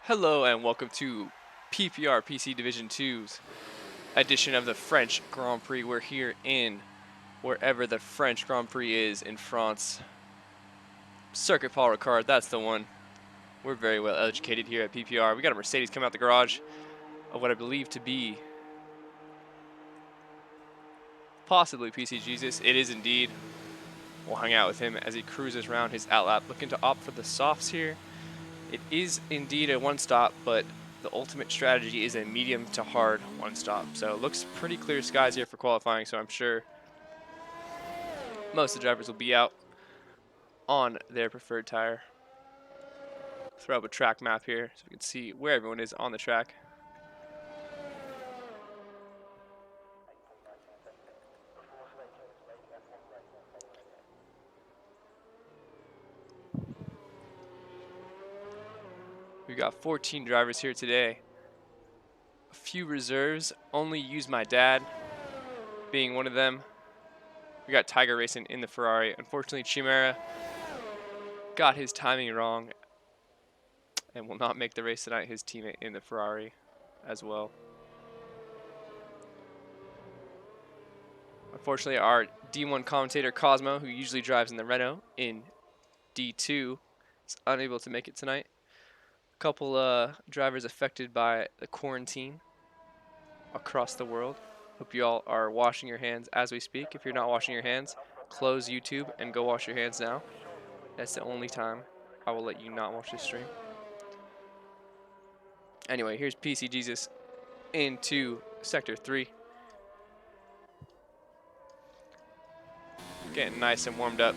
Hello and welcome to PPR PC Division 2's edition of the French Grand Prix. We're here in wherever the French Grand Prix is in France. Circuit Paul Ricard, that's the one. We're very well educated here at PPR. We got a Mercedes coming out the garage of what I believe to be possibly PC Jesus. It is indeed. We'll hang out with him as he cruises around his outlap, looking to opt for the softs here. It is indeed a one-stop, but the ultimate strategy is a medium to hard one-stop. So it looks pretty clear skies here for qualifying, so I'm sure most of the drivers will be out on their preferred tire. Throw up a track map here so we can see where everyone is on the track. We've got 14 drivers here today. A few reserves, only use my dad being one of them. We got Tiger racing in the Ferrari. Unfortunately, Chimera got his timing wrong and will not make the race tonight. His teammate in the Ferrari as well. Unfortunately, our D1 commentator Cosmo, who usually drives in the Renault in D2, is unable to make it tonight. A couple drivers affected by the quarantine across the world. Hope you all are washing your hands as we speak. If you're not washing your hands, close YouTube and go wash your hands now. That's the only time I will let you not watch this stream. Anyway, here's PC Jesus into Sector 3. Getting nice and warmed up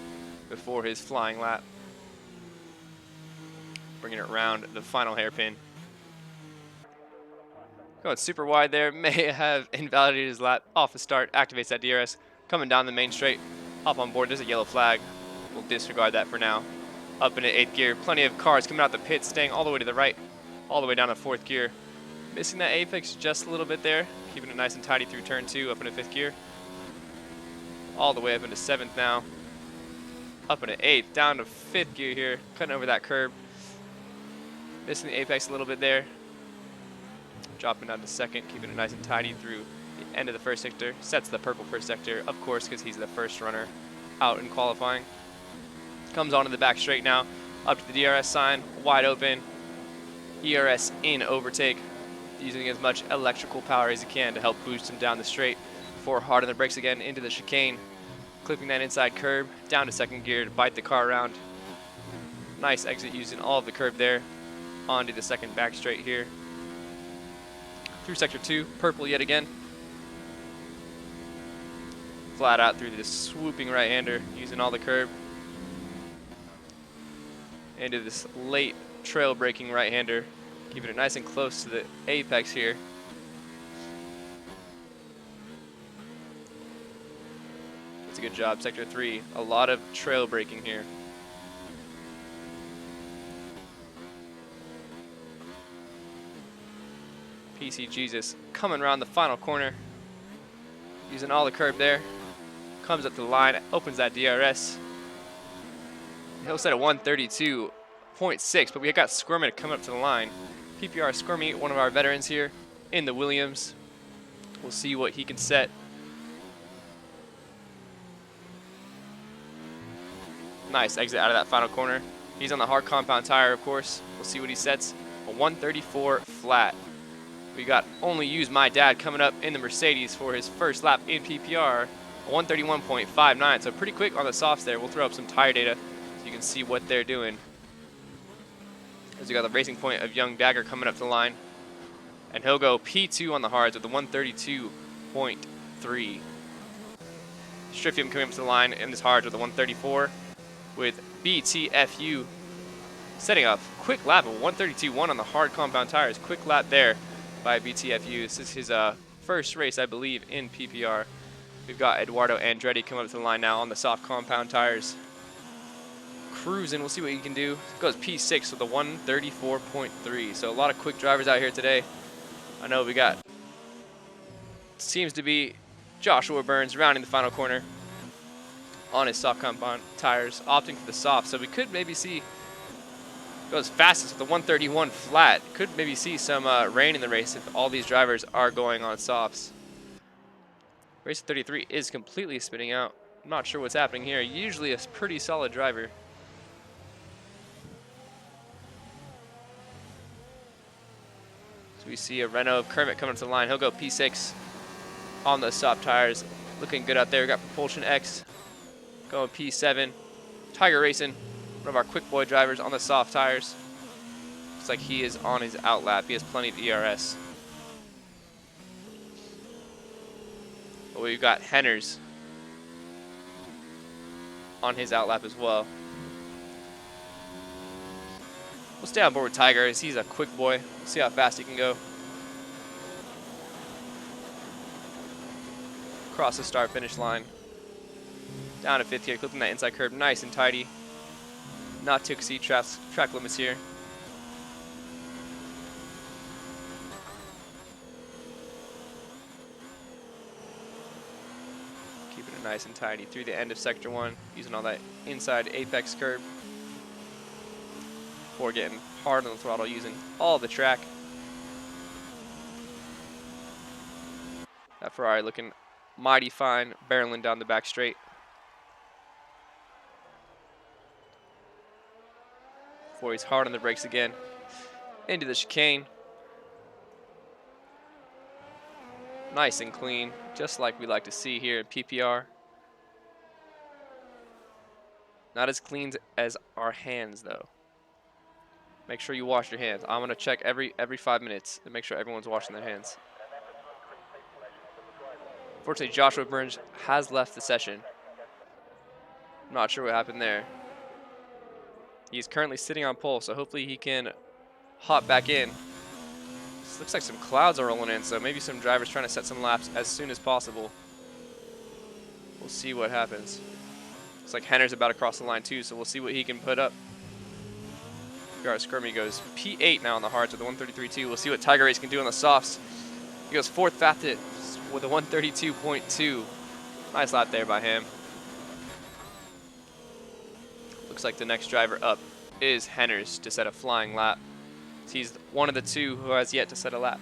before his flying lap. Bringing it around the final hairpin. Going super wide there. May have invalidated his lap off the start. Activates that DRS. Coming down the main straight. Hop on board. There's a yellow flag. We'll disregard that for now. Up into 8th gear. Plenty of cars coming out the pit. Staying all the way to the right. All the way down to 4th gear. Missing that apex just a little bit there. Keeping it nice and tidy through turn 2. Up into 5th gear. All the way up into 7th now. Up into 8th. Down to 5th gear here. Cutting over that curb. Missing the apex a little bit there. Dropping down to 2nd, keeping it nice and tidy through the end of the first sector. Sets the purple first sector, of course, because he's the first runner out in qualifying. Comes onto the back straight now, up to the DRS sign, wide open. ERS in overtake, using as much electrical power as he can to help boost him down the straight before hard on the brakes again into the chicane. Clipping that inside curb, down to 2nd gear to bite the car around. Nice exit using all of the curb there. Onto the 2nd back straight here. Through Sector 2, purple yet again. Flat out through this swooping right-hander, using all the curb. Into this late trail braking right-hander, keeping it nice and close to the apex here. That's a good job, Sector 3. A lot of trail braking here. PC Jesus coming around the final corner, using all the curb there. Comes up to the line, opens that DRS. He'll set a 132.6, but we got Squirmy coming up to the line. PPR Squirmy, one of our veterans here in the Williams. We'll see what he can set. Nice exit out of that final corner. He's on the hard compound tire, of course. We'll see what he sets. A 134 flat. We got only use my dad coming up in the Mercedes for his first lap in PPR, a 131.59, so pretty quick on the softs there. We'll throw up some tire data so you can see what they're doing. As we got the racing point of Young Dagger coming up to the line, and he'll go P2 on the hards with the 132.3. Striffium coming up to the line in this hards with the 134, with BTFU setting up quick lap of 132.1 on the hard compound tires. Quick lap there by BTFU. This is his first race, I believe, in PPR. We've got Eduardo Andretti coming up to the line now on the soft compound tires. Cruising, we'll see what he can do. Goes P6 with a 134.3. So a lot of quick drivers out here today. I know we got, seems to be Joshua Burns rounding the final corner on his soft compound tires, opting for the soft. So we could maybe see Goes fastest with the 131 flat. Could maybe see some rain in the race if all these drivers are going on softs. Race 33 is completely spinning out. I'm not sure what's happening here. Usually a pretty solid driver. So we see a Renault of Kermit coming to the line. He'll go P6 on the soft tires. Looking good out there. We got Propulsion X going P7. Tiger Racing, one of our quick boy drivers on the soft tires. Looks like he is on his outlap. He has plenty of ERS. But we've got Henners on his outlap as well. We'll stay on board with Tiger as he's a quick boy. We'll see how fast he can go. Across the start-finish line. Down to 5th here, clipping that inside curb nice and tidy. Not to exceed track limits here. Keeping it nice and tidy through the end of Sector 1, using all that inside apex curb before getting hard on the throttle, using all the track. That Ferrari looking mighty fine, barreling down the back straight. Before he's hard on the brakes again. Into the chicane. Nice and clean, just like we like to see here in PPR. Not as clean as our hands, though. Make sure you wash your hands. I'm gonna check every 5 minutes and make sure everyone's washing their hands. Unfortunately, Joshua Burns has left the session. I'm not sure what happened there. He's currently sitting on pole, so hopefully he can hop back in. This looks like some clouds are rolling in, so maybe some drivers trying to set some laps as soon as possible. We'll see what happens. Looks like Henner's about to cross the line too, so we'll see what he can put up. Garrett Skirmy goes P8 now on the hards with the 133.2. We'll see what Tiger Race can do on the softs. He goes 4th fastest with a 132.2. Nice lap there by him. Looks like the next driver up is Henners to set a flying lap. He's one of the 2 who has yet to set a lap.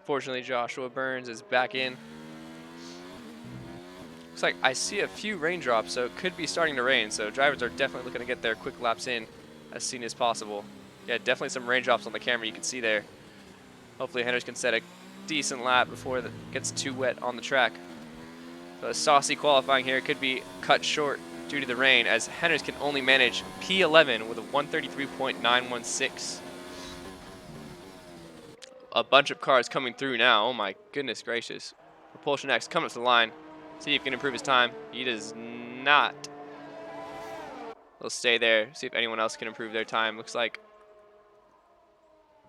Fortunately, Joshua Burns is back in. Looks like I see a few raindrops, so it could be starting to rain. So drivers are definitely looking to get their quick laps in as soon as possible. Yeah, definitely some raindrops on the camera you can see there. Hopefully Henners can set a decent lap before it gets too wet on the track. So a saucy qualifying here could be cut short due to the rain, as Henners can only manage P11 with a 133.916. A bunch of cars coming through now. Oh my goodness gracious. Propulsion X coming up to the line. See if he can improve his time. He does not. He'll stay there. See if anyone else can improve their time. Looks like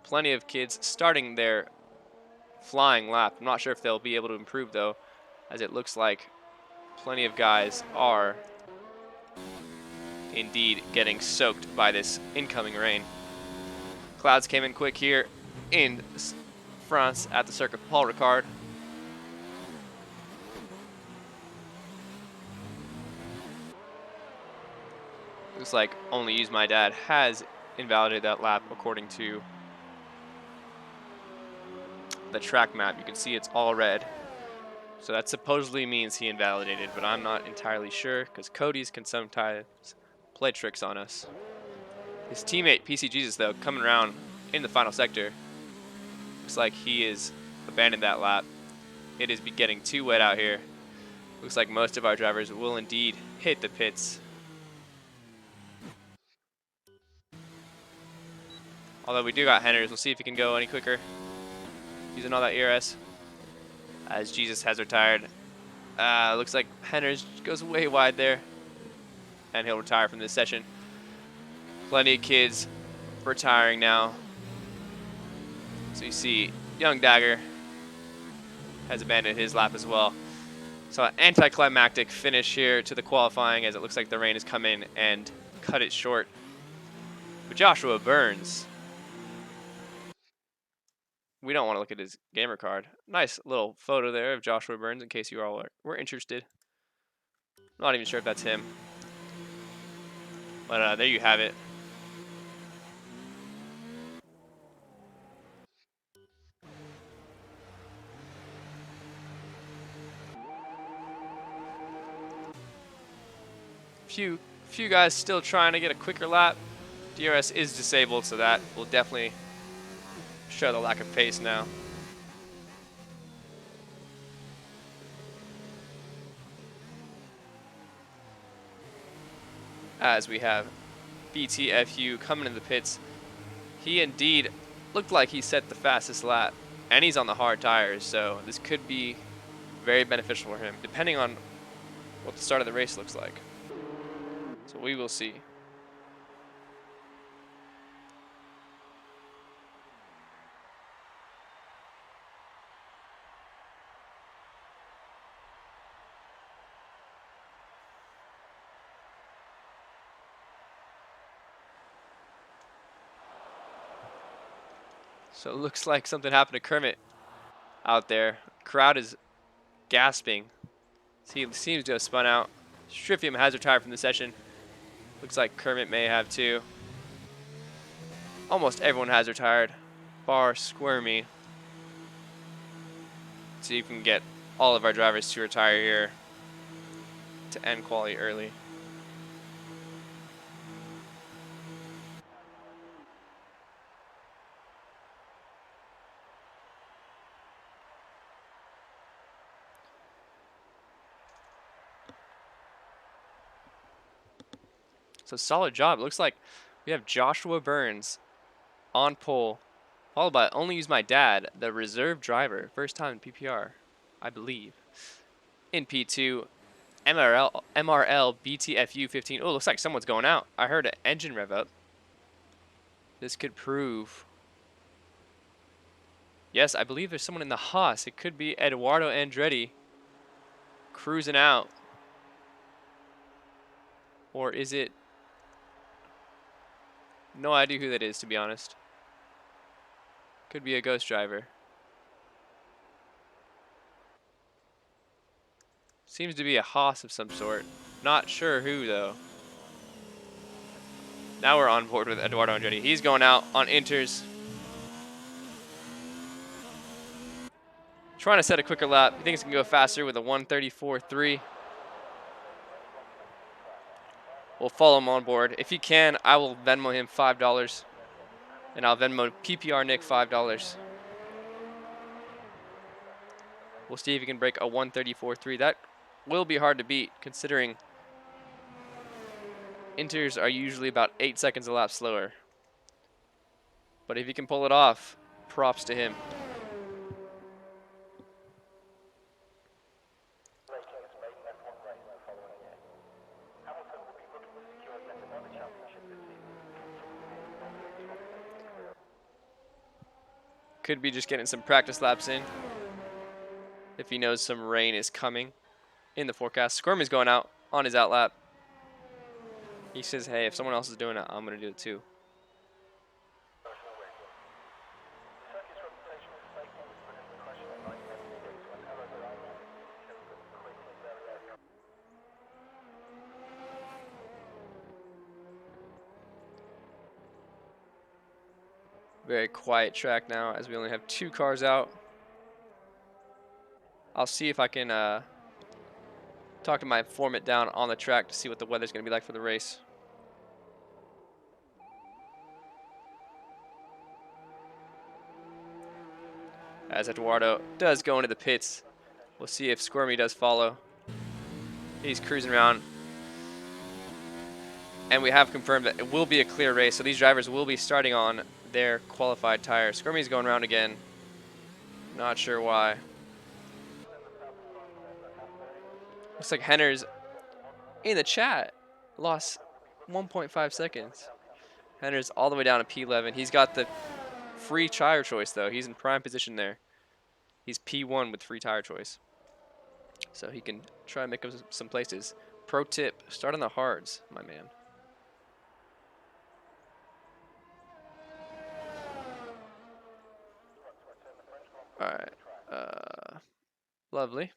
plenty of kids starting their flying lap. I'm not sure if they'll be able to improve though, as it looks like plenty of guys are indeed getting soaked by this incoming rain. Clouds came in quick here in France at the Circuit Paul Ricard. Looks like Only Use My Dad has invalidated that lap according to the track map. You can see it's all red. So that supposedly means he invalidated, but I'm not entirely sure because Cody's can sometimes play tricks on us. His teammate PC Jesus though coming around in the final sector. Looks like he is abandoned that lap. It is getting too wet out here. Looks like most of our drivers will indeed hit the pits. Although we do got Henners, we'll see if he can go any quicker. Using all that ERS. As Jesus has retired. Looks like Henners goes way wide there. And he'll retire from this session. Plenty of kids retiring now. So you see Young Dagger has abandoned his lap as well. So an anticlimactic finish here to the qualifying, as it looks like the rain has come in and cut it short. But Joshua Burns, we don't want to look at his gamer card. Nice little photo there of Joshua Burns in case you all were interested. Not even sure if that's him. But there you have it. Few guys still trying to get a quicker lap. DRS is disabled, so that will definitely show the lack of pace now. As we have BTFU coming into the pits. He indeed looked like he set the fastest lap, and he's on the hard tires, so this could be very beneficial for him, depending on what the start of the race looks like. So we will see. So it looks like something happened to Kermit out there. Crowd is gasping. He seems to have spun out. Striffium has retired from the session. Looks like Kermit may have too. Almost everyone has retired, bar Squirmy. So you can get all of our drivers to retire here to end quali early. So solid job. Looks like we have Joshua Burns on pole, followed by Only Use My Dad, the reserve driver, first time in PPR, I believe. In P2, MRL BTFU 15. Oh, looks like someone's going out. I heard an engine rev up. This could prove. Yes, I believe there's someone in the Haas. It could be Eduardo Andretti cruising out. Or is it? No idea who that is, to be honest. Could be a ghost driver. Seems to be a Haas of some sort. Not sure who, though. Now we're on board with Eduardo Andretti. He's going out on inters. Trying to set a quicker lap. He thinks he can go faster with a 1:34.3. We'll follow him on board. If he can, I will Venmo him $5. And I'll Venmo PPR Nick $5. We'll see if he can break a 1:34.3. That will be hard to beat, considering inters are usually about 8 seconds a lap slower. But if he can pull it off, props to him. Could be just getting some practice laps in if he knows some rain is coming in the forecast. Squirmy's going out on his outlap. He says, hey, if someone else is doing it, I'm going to do it too. Very quiet track now as we only have 2 cars out. I'll see if I can talk to my informant down on the track to see what the weather's going to be like for the race. As Eduardo does go into the pits, we'll see if Squirmy does follow. He's cruising around. And we have confirmed that it will be a clear race, so these drivers will be starting on their qualified tires. Squirmy's going around again. Not sure why. Looks like Henner's in the chat lost 1.5 seconds. Henner's all the way down to P11. He's got the free tire choice, though. He's in prime position there. He's P1 with free tire choice, so he can try and make up some places. Pro tip, start on the hards, my man. All right. Lovely.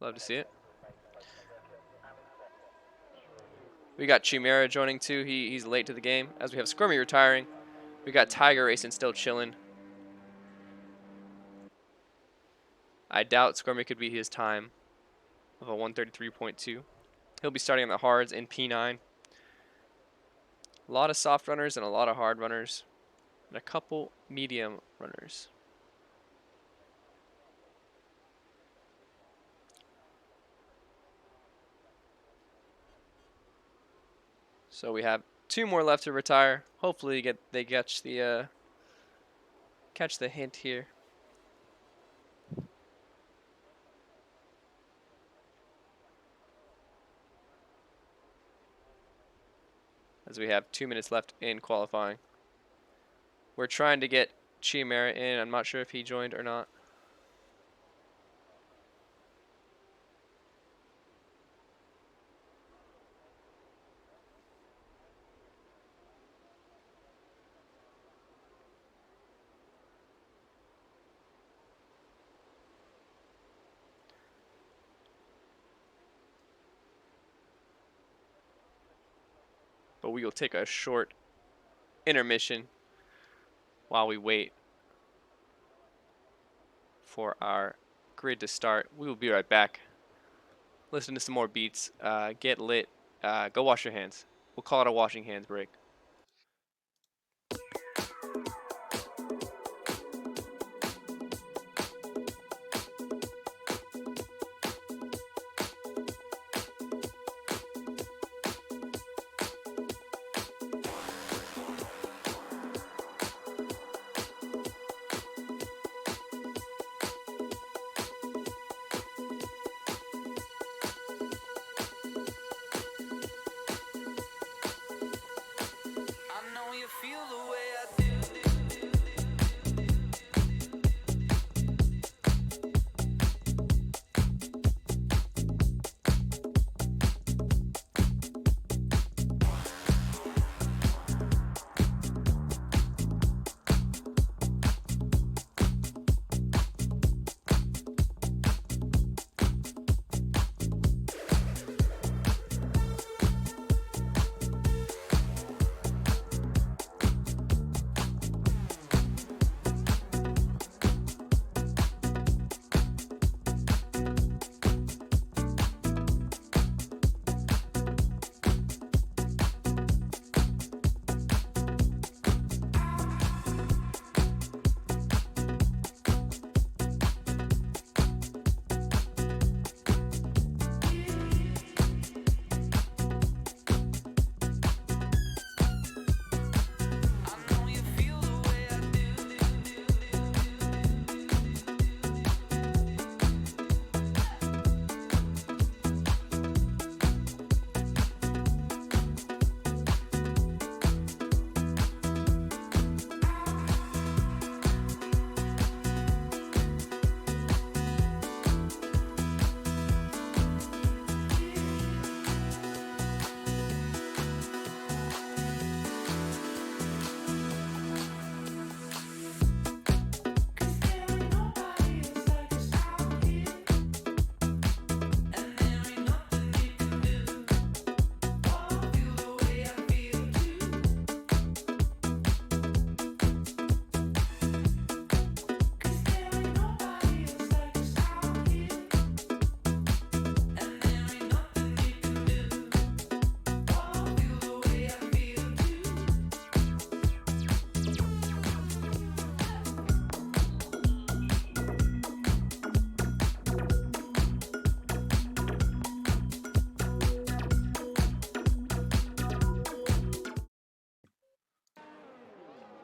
Love to see it. We got Chimera joining too. He's late to the game, as we have Squirmy retiring. We got Tiger Racing still chilling. I doubt Squirmy could beat his time of a 133.2. He'll be starting on the hards in P9. A lot of soft runners and a lot of hard runners, and a couple medium runners. So we have 2 more left to retire. Hopefully they catch the hint here. As we have 2 minutes left in qualifying. We're trying to get Chimera in. I'm not sure if he joined or not. But we will take a short intermission while we wait for our grid to start. We will be right back. Listen to some more beats. Get lit. Go wash your hands. We'll call it a washing hands break.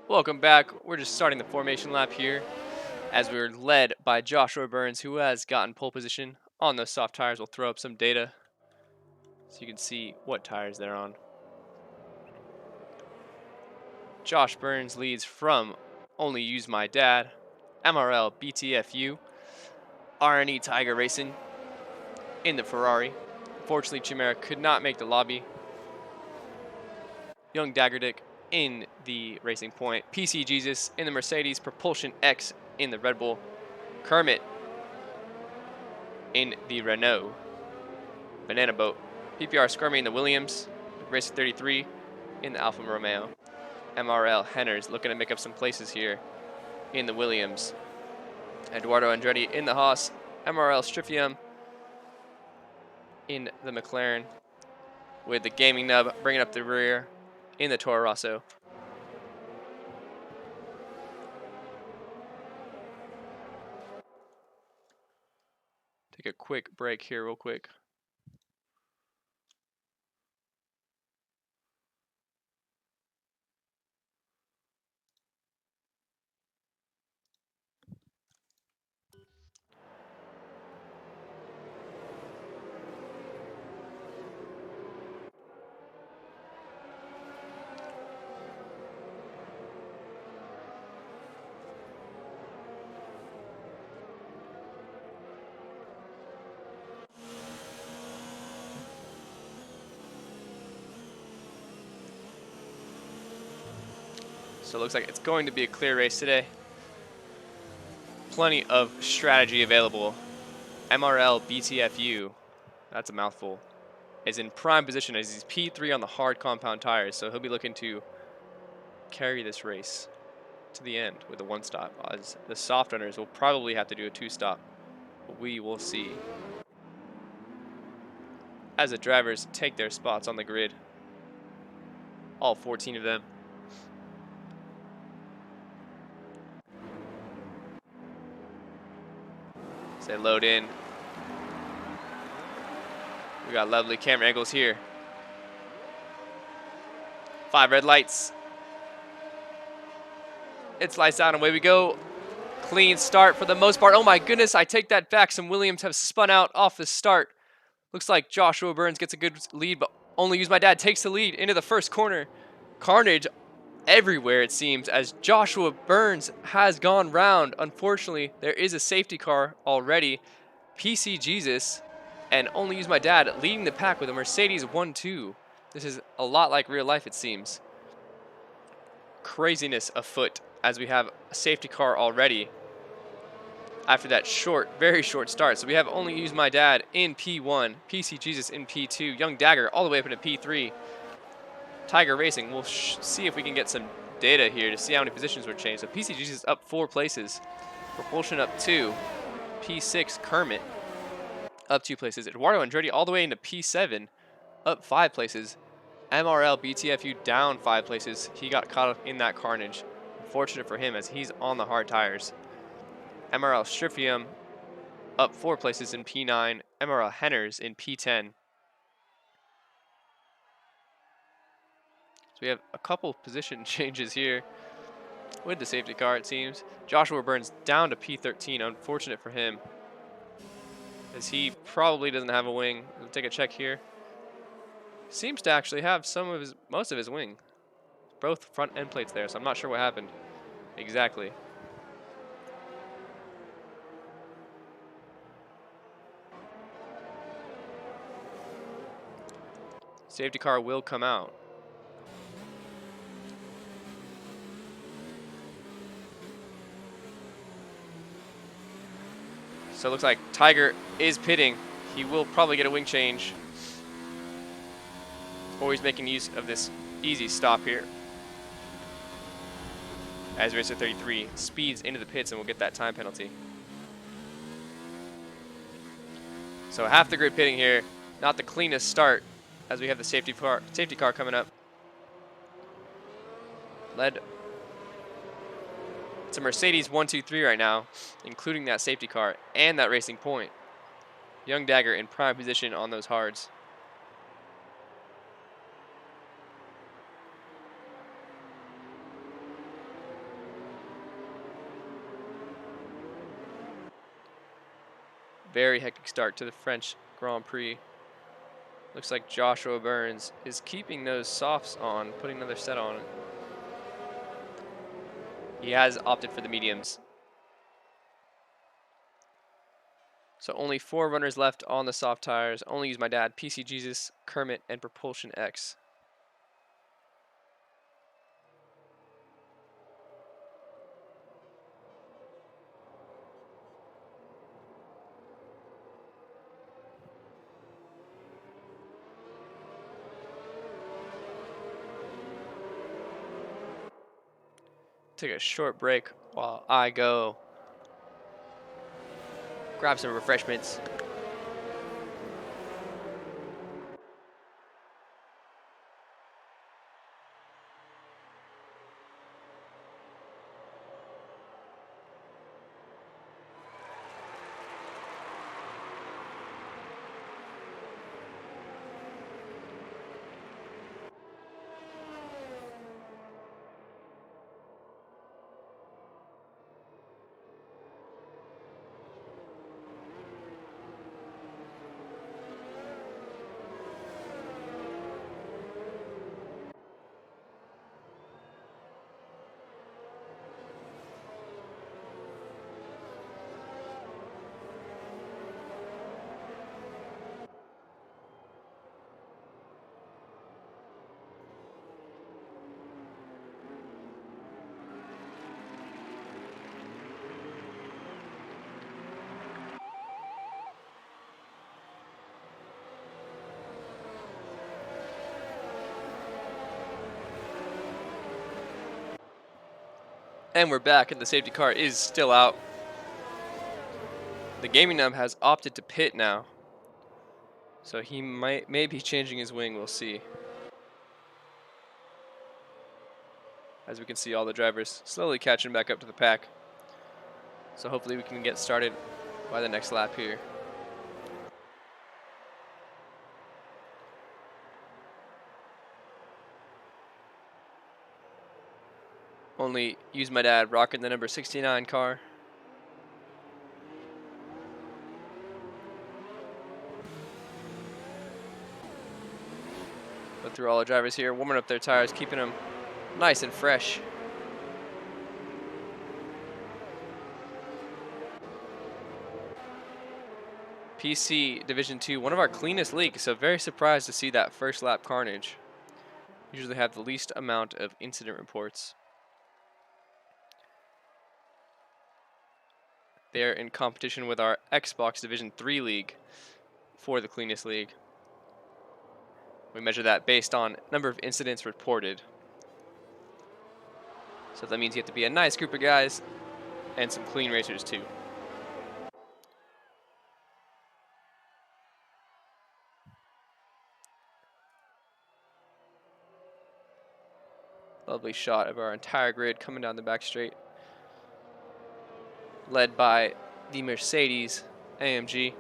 Welcome back. We're just starting the formation lap here as we're led by Joshua Burns, who has gotten pole position on those soft tires. We'll throw up some data so you can see what tires they're on. Josh Burns leads from Only Use My Dad, MRL BTFU, RNE Tiger Racing in the Ferrari. Unfortunately, Chimera could not make the lobby. Young Daggerdick in the Racing Point. PC Jesus in the Mercedes. Propulsion X in the Red Bull. Kermit in the Renault. Banana Boat. PPR Skirmy in the Williams. Racer 33 in the Alfa Romeo. MRL Henners looking to make up some places here in the Williams. Eduardo Andretti in the Haas. MRL Striffium in the McLaren. With the Gaming Nub bringing up the rear in the Toro Rosso. Take a quick break here real quick. So it looks like it's going to be a clear race today. Plenty of strategy available. MRL BTFU, that's a mouthful, is in prime position as he's P3 on the hard compound tires. So he'll be looking to carry this race to the end with a one stop. As the soft runners will probably have to do a two stop. We will see. As the drivers take their spots on the grid. All 14 of them. As they load in. We got lovely camera angles here. 5 red lights. It's lights out and away we go. Clean start for the most part. Oh my goodness, I take that back. Some Williams have spun out off the start. Looks like Joshua Burns gets a good lead, but Only Use My Dad takes the lead into the first corner. Carnage everywhere, it seems, as Joshua Burns has gone round. Unfortunately, there is a safety car already. PC Jesus and Only Use My Dad leading the pack with a Mercedes 1-2. This is a lot like real life, it seems. Craziness afoot as we have a safety car already after that very short start. So we have Only Use My Dad in P1, PC Jesus in P2, Young Dagger all the way up into P3. Tiger Racing, we'll see if we can get some data here to see how many positions were changed. So PC Jesus up 4 places, Propulsion up 2, P6 Kermit up 2 places, Eduardo Andretti all the way into P7, up 5 places, MRL BTFU down 5 places. He got caught up in that carnage. Unfortunate for him as he's on the hard tires. MRL Striffium up 4 places in P9, MRL Henners in P10. So we have a couple position changes here with the safety car, it seems. Joshua Burns down to P13, unfortunate for him, as he probably doesn't have a wing. We'll take a check here. Seems to actually have most of his wing. Both front end plates there, so I'm not sure what happened exactly. Safety car will come out. So it looks like Tiger is pitting. He will probably get a wing change. Always making use of this easy stop here. As Racer 33 speeds into the pits and will get that time penalty. So half the grid pitting here. Not the cleanest start as we have the safety car coming up. It's a Mercedes 1-2-3 right now, including that safety car and that Racing Point. Young Dagger in prime position on those hards. Very hectic start to the French Grand Prix. Looks like Joshua Burns is keeping those softs on, putting another set on. He has opted for the mediums. So only 4 runners left on the soft tires. Only use my dad, PC Jesus, Kermit, and Propulsion X. Take a short break while I go grab some refreshments. And we're back, and the safety car is still out. The gaming nub has opted to pit now, so he may be changing his wing. We'll see. As we can see, all the drivers slowly catching back up to the pack. So hopefully we can get started by the next lap here. Only use my dad rocking the number 69 car. Go through all the drivers here, warming up their tires, keeping them nice and fresh. PC Division 2, one of our cleanest leagues, so very surprised to see that first lap carnage. Usually have the least amount of incident reports. They're in competition with our Xbox Division 3 league for the cleanest league. We measure that based on number of incidents reported. So that means you have to be a nice group of guys and some clean racers too. Lovely shot of our entire grid coming down the back straight, led by the Mercedes AMG.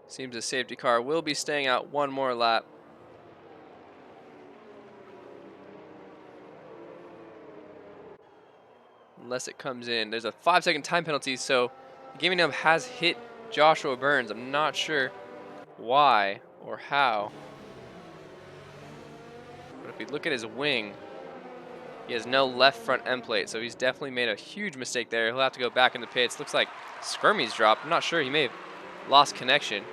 Seems the safety car will be staying out one more lap. Unless it comes in. There's a 5-second time penalty, so the gaming nub has hit Joshua Burns. I'm not sure why or how. But if we look at his wing, he has no left front end plate, so he's definitely made a huge mistake there. He'll have to go back in the pits. Looks like Skirmy's dropped. I'm not sure. He may have lost connection.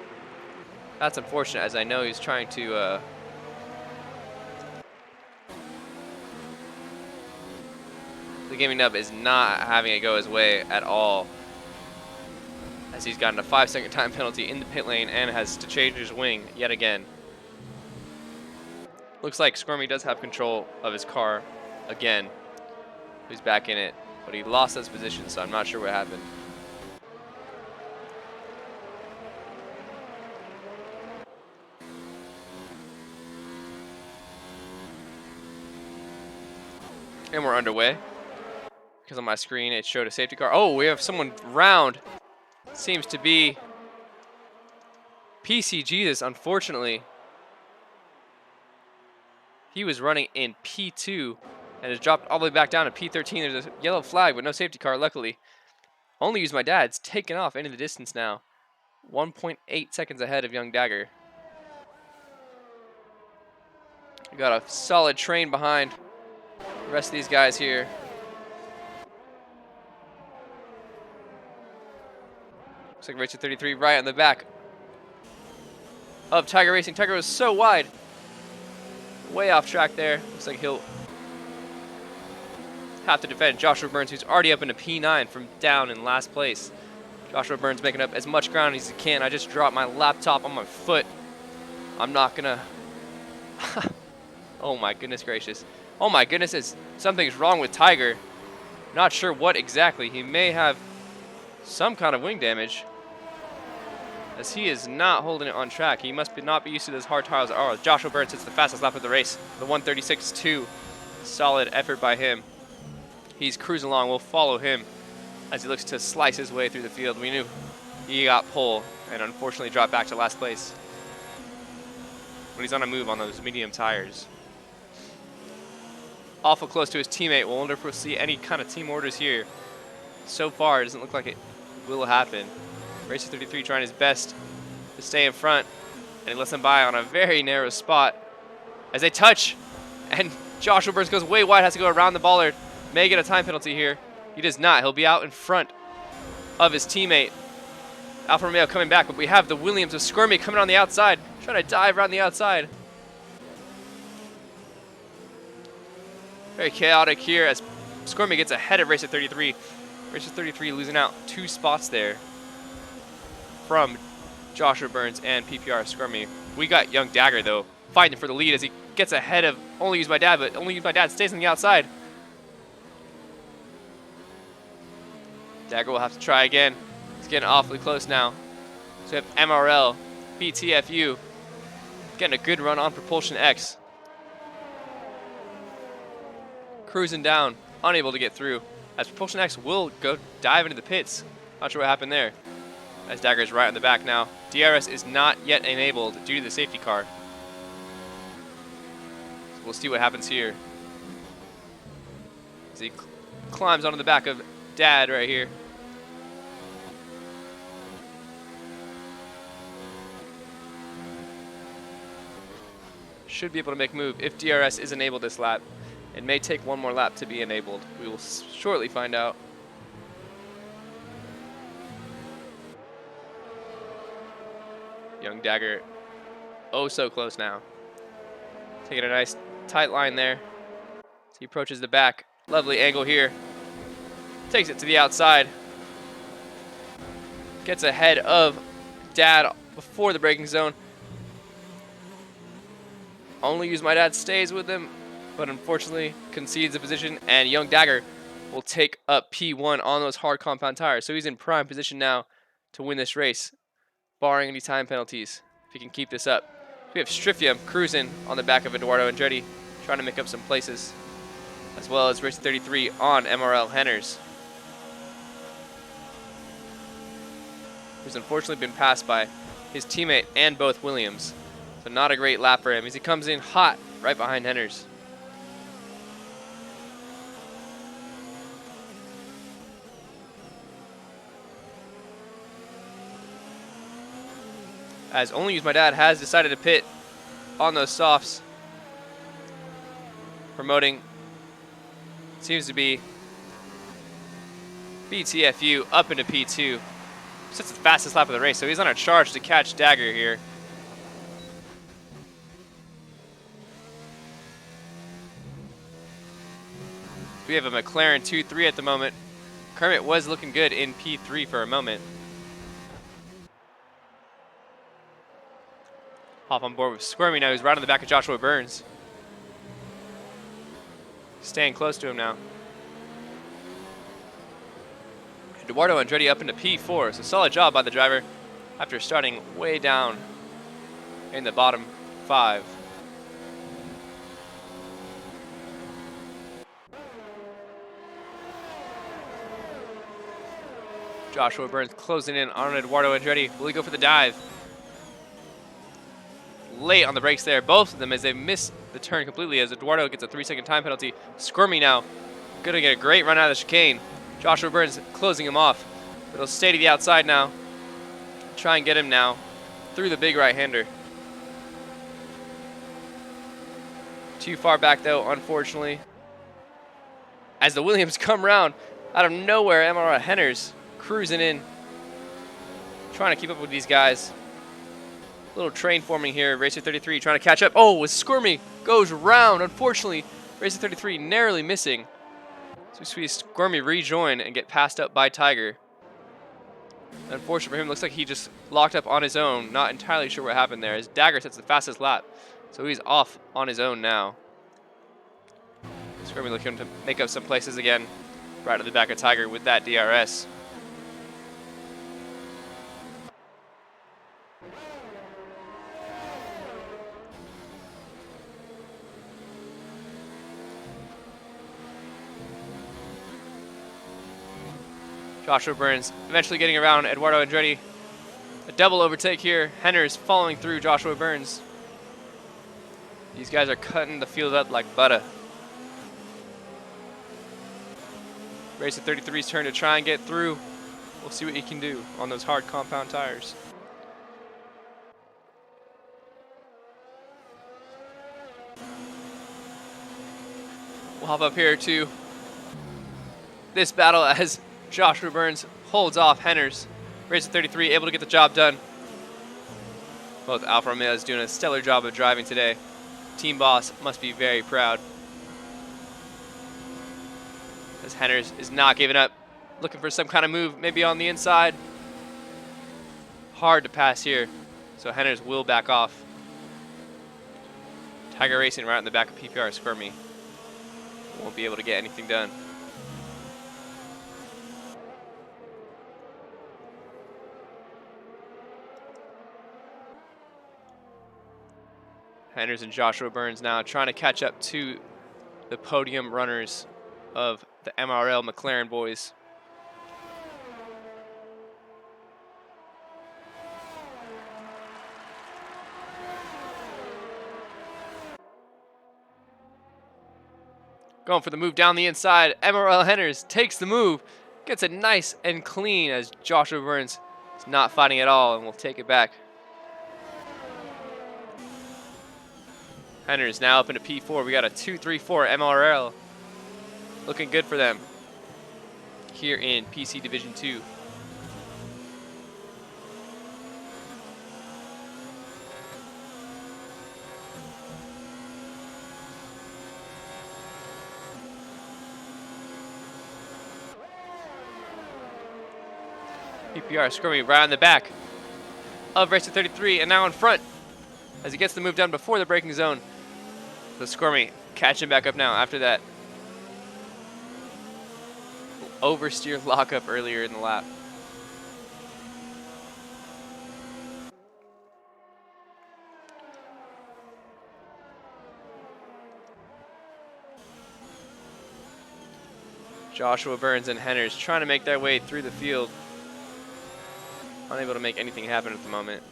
That's unfortunate, as I know he's trying to the gaming nub is not having it go his way at all, as he's gotten a 5-second time penalty in the pit lane and has to change his wing yet again. Looks like Squirmy does have control of his car again. He's back in it, but he lost his position, so I'm not sure what happened. And we're underway. Because on my screen it showed a safety car. Oh, we have someone round. Seems to be PC Jesus, unfortunately. He was running in P2 and has dropped all the way back down to P13. There's a yellow flag, but no safety car, luckily. Only Use My Dad's taken off into the distance now. 1.8 seconds ahead of Young Dagger. We got a solid train behind the rest of these guys here. Looks like Racer 33 right on the back of Tiger Racing. Tiger was so wide. Way off track there. Looks like he'll have to defend Joshua Burns, who's already up into P9 from down in last place. Joshua Burns making up as much ground as he can. I just dropped my laptop on my foot. I'm not gonna... Oh my goodness gracious. Oh my goodness, something's wrong with Tiger. Not sure what exactly. He may have some kind of wing damage, as he is not holding it on track. He must not be used to those hard tires. Oh, Joshua Burns hits the fastest lap of the race. The 1:36.2. Solid effort by him. He's cruising along. We'll follow him as he looks to slice his way through the field. We knew he got pole and unfortunately dropped back to last place. But he's on a move on those medium tires. Awful close to his teammate. We'll wonder if we'll see any kind of team orders here. So far, it doesn't look like it will happen. Racer 33 trying his best to stay in front, and he lets them by on a very narrow spot as they touch, and Joshua Burns goes way wide, has to go around the bollard. May get a time penalty here. He does not. He'll be out in front of his teammate. Alfa Romeo coming back, but we have the Williams of Squirmy coming on the outside, trying to dive around the outside. Very chaotic here as Squirmy gets ahead of Racer 33. Racer 33 losing out 2 spots there from Joshua Burns and PPR Squirmy. We got Young Dagger though, fighting for the lead as he gets ahead of Only Use My Dad, but Only Use My Dad stays on the outside. Dagger will have to try again. It's getting awfully close now. So we have MRL, BTFU, getting a good run on Propulsion X. Cruising down, unable to get through, as Propulsion X will go dive into the pits. Not sure what happened there. As Dagger is right on the back now. DRS is not yet enabled due to the safety car. So we'll see what happens here. As he climbs onto the back of Dad right here. Should be able to make a move if DRS is enabled this lap. It may take one more lap to be enabled. We will shortly find out. Young Dagger, oh so close now. Taking a nice tight line there. As he approaches the back. Lovely angle here. Takes it to the outside. Gets ahead of Dad before the braking zone. Only Use My Dad stays with him, but unfortunately concedes the position, and Young Dagger will take up P1 on those hard compound tires. So he's in prime position now to win this race, barring any time penalties, if he can keep this up. We have Strifium cruising on the back of Eduardo Andretti, trying to make up some places, as well as Racer 33 on MRL Henners, who's unfortunately been passed by his teammate and both Williams. So not a great lap for him as he comes in hot right behind Henners. As Only Use My Dad has decided to pit on those softs. Promoting seems to be BTFU up into P2. Sets the fastest lap of the race, so he's on a charge to catch Dagger here. We have a McLaren 2-3 at the moment. Kermit was looking good in P3 for a moment. Hop on board with Squirmy now, who's right on the back of Joshua Burns. Staying close to him now. Eduardo Andretti up into P4, so solid job by the driver after starting way down in the bottom 5. Joshua Burns closing in on Eduardo Andretti. Will he go for the dive? Late on the brakes there, both of them, as they miss the turn completely, as Eduardo gets a 3-second time penalty. Squirmy now gonna get a great run out of the chicane. Joshua Burns closing him off. But he'll stay to the outside now. Try and get him now through the big right-hander. Too far back though, unfortunately. As the Williams come round out of nowhere, MRL Henners cruising in, trying to keep up with these guys. Little train forming here. Racer 33 trying to catch up. Oh, with Squirmy goes round. Unfortunately, Racer 33 narrowly missing. So we see Squirmy rejoin and get passed up by Tiger. Unfortunately for him, looks like he just locked up on his own. Not entirely sure what happened there. His Dagger sets the fastest lap, so he's off on his own now. Squirmy looking to make up some places again. Right at the back of Tiger with that DRS. Joshua Burns eventually getting around Eduardo Andretti. A double overtake here. Henners following through Joshua Burns. These guys are cutting the field up like butter. Racer 33's turn to try and get through. We'll see what he can do on those hard compound tires. We'll hop up here to this battle as Joshua Burns holds off Henners. Racer 33 able to get the job done. Both Alfa Romeos doing a stellar job of driving today. Team boss must be very proud. As Henners is not giving up. Looking for some kind of move, maybe on the inside. Hard to pass here, so Henners will back off. Tiger Racing right in the back of PPR Squirmy. Won't be able to get anything done. Henners and Joshua Burns now trying to catch up to the podium runners of the MRL McLaren boys. Going for the move down the inside. MRL Henners takes the move. Gets it nice and clean as Joshua Burns is not fighting at all and will take it back. Henners now up into P4. We got a 2-3-4 MRL. Looking good for them here in PC Division 2. PPR Squirmy right on the back of Racer 33 and now in front as he gets the move done before the braking zone. So Squirmy catching back up now after that oversteer lockup earlier in the lap. Joshua Burns and Henners trying to make their way through the field. Unable to make anything happen at the moment.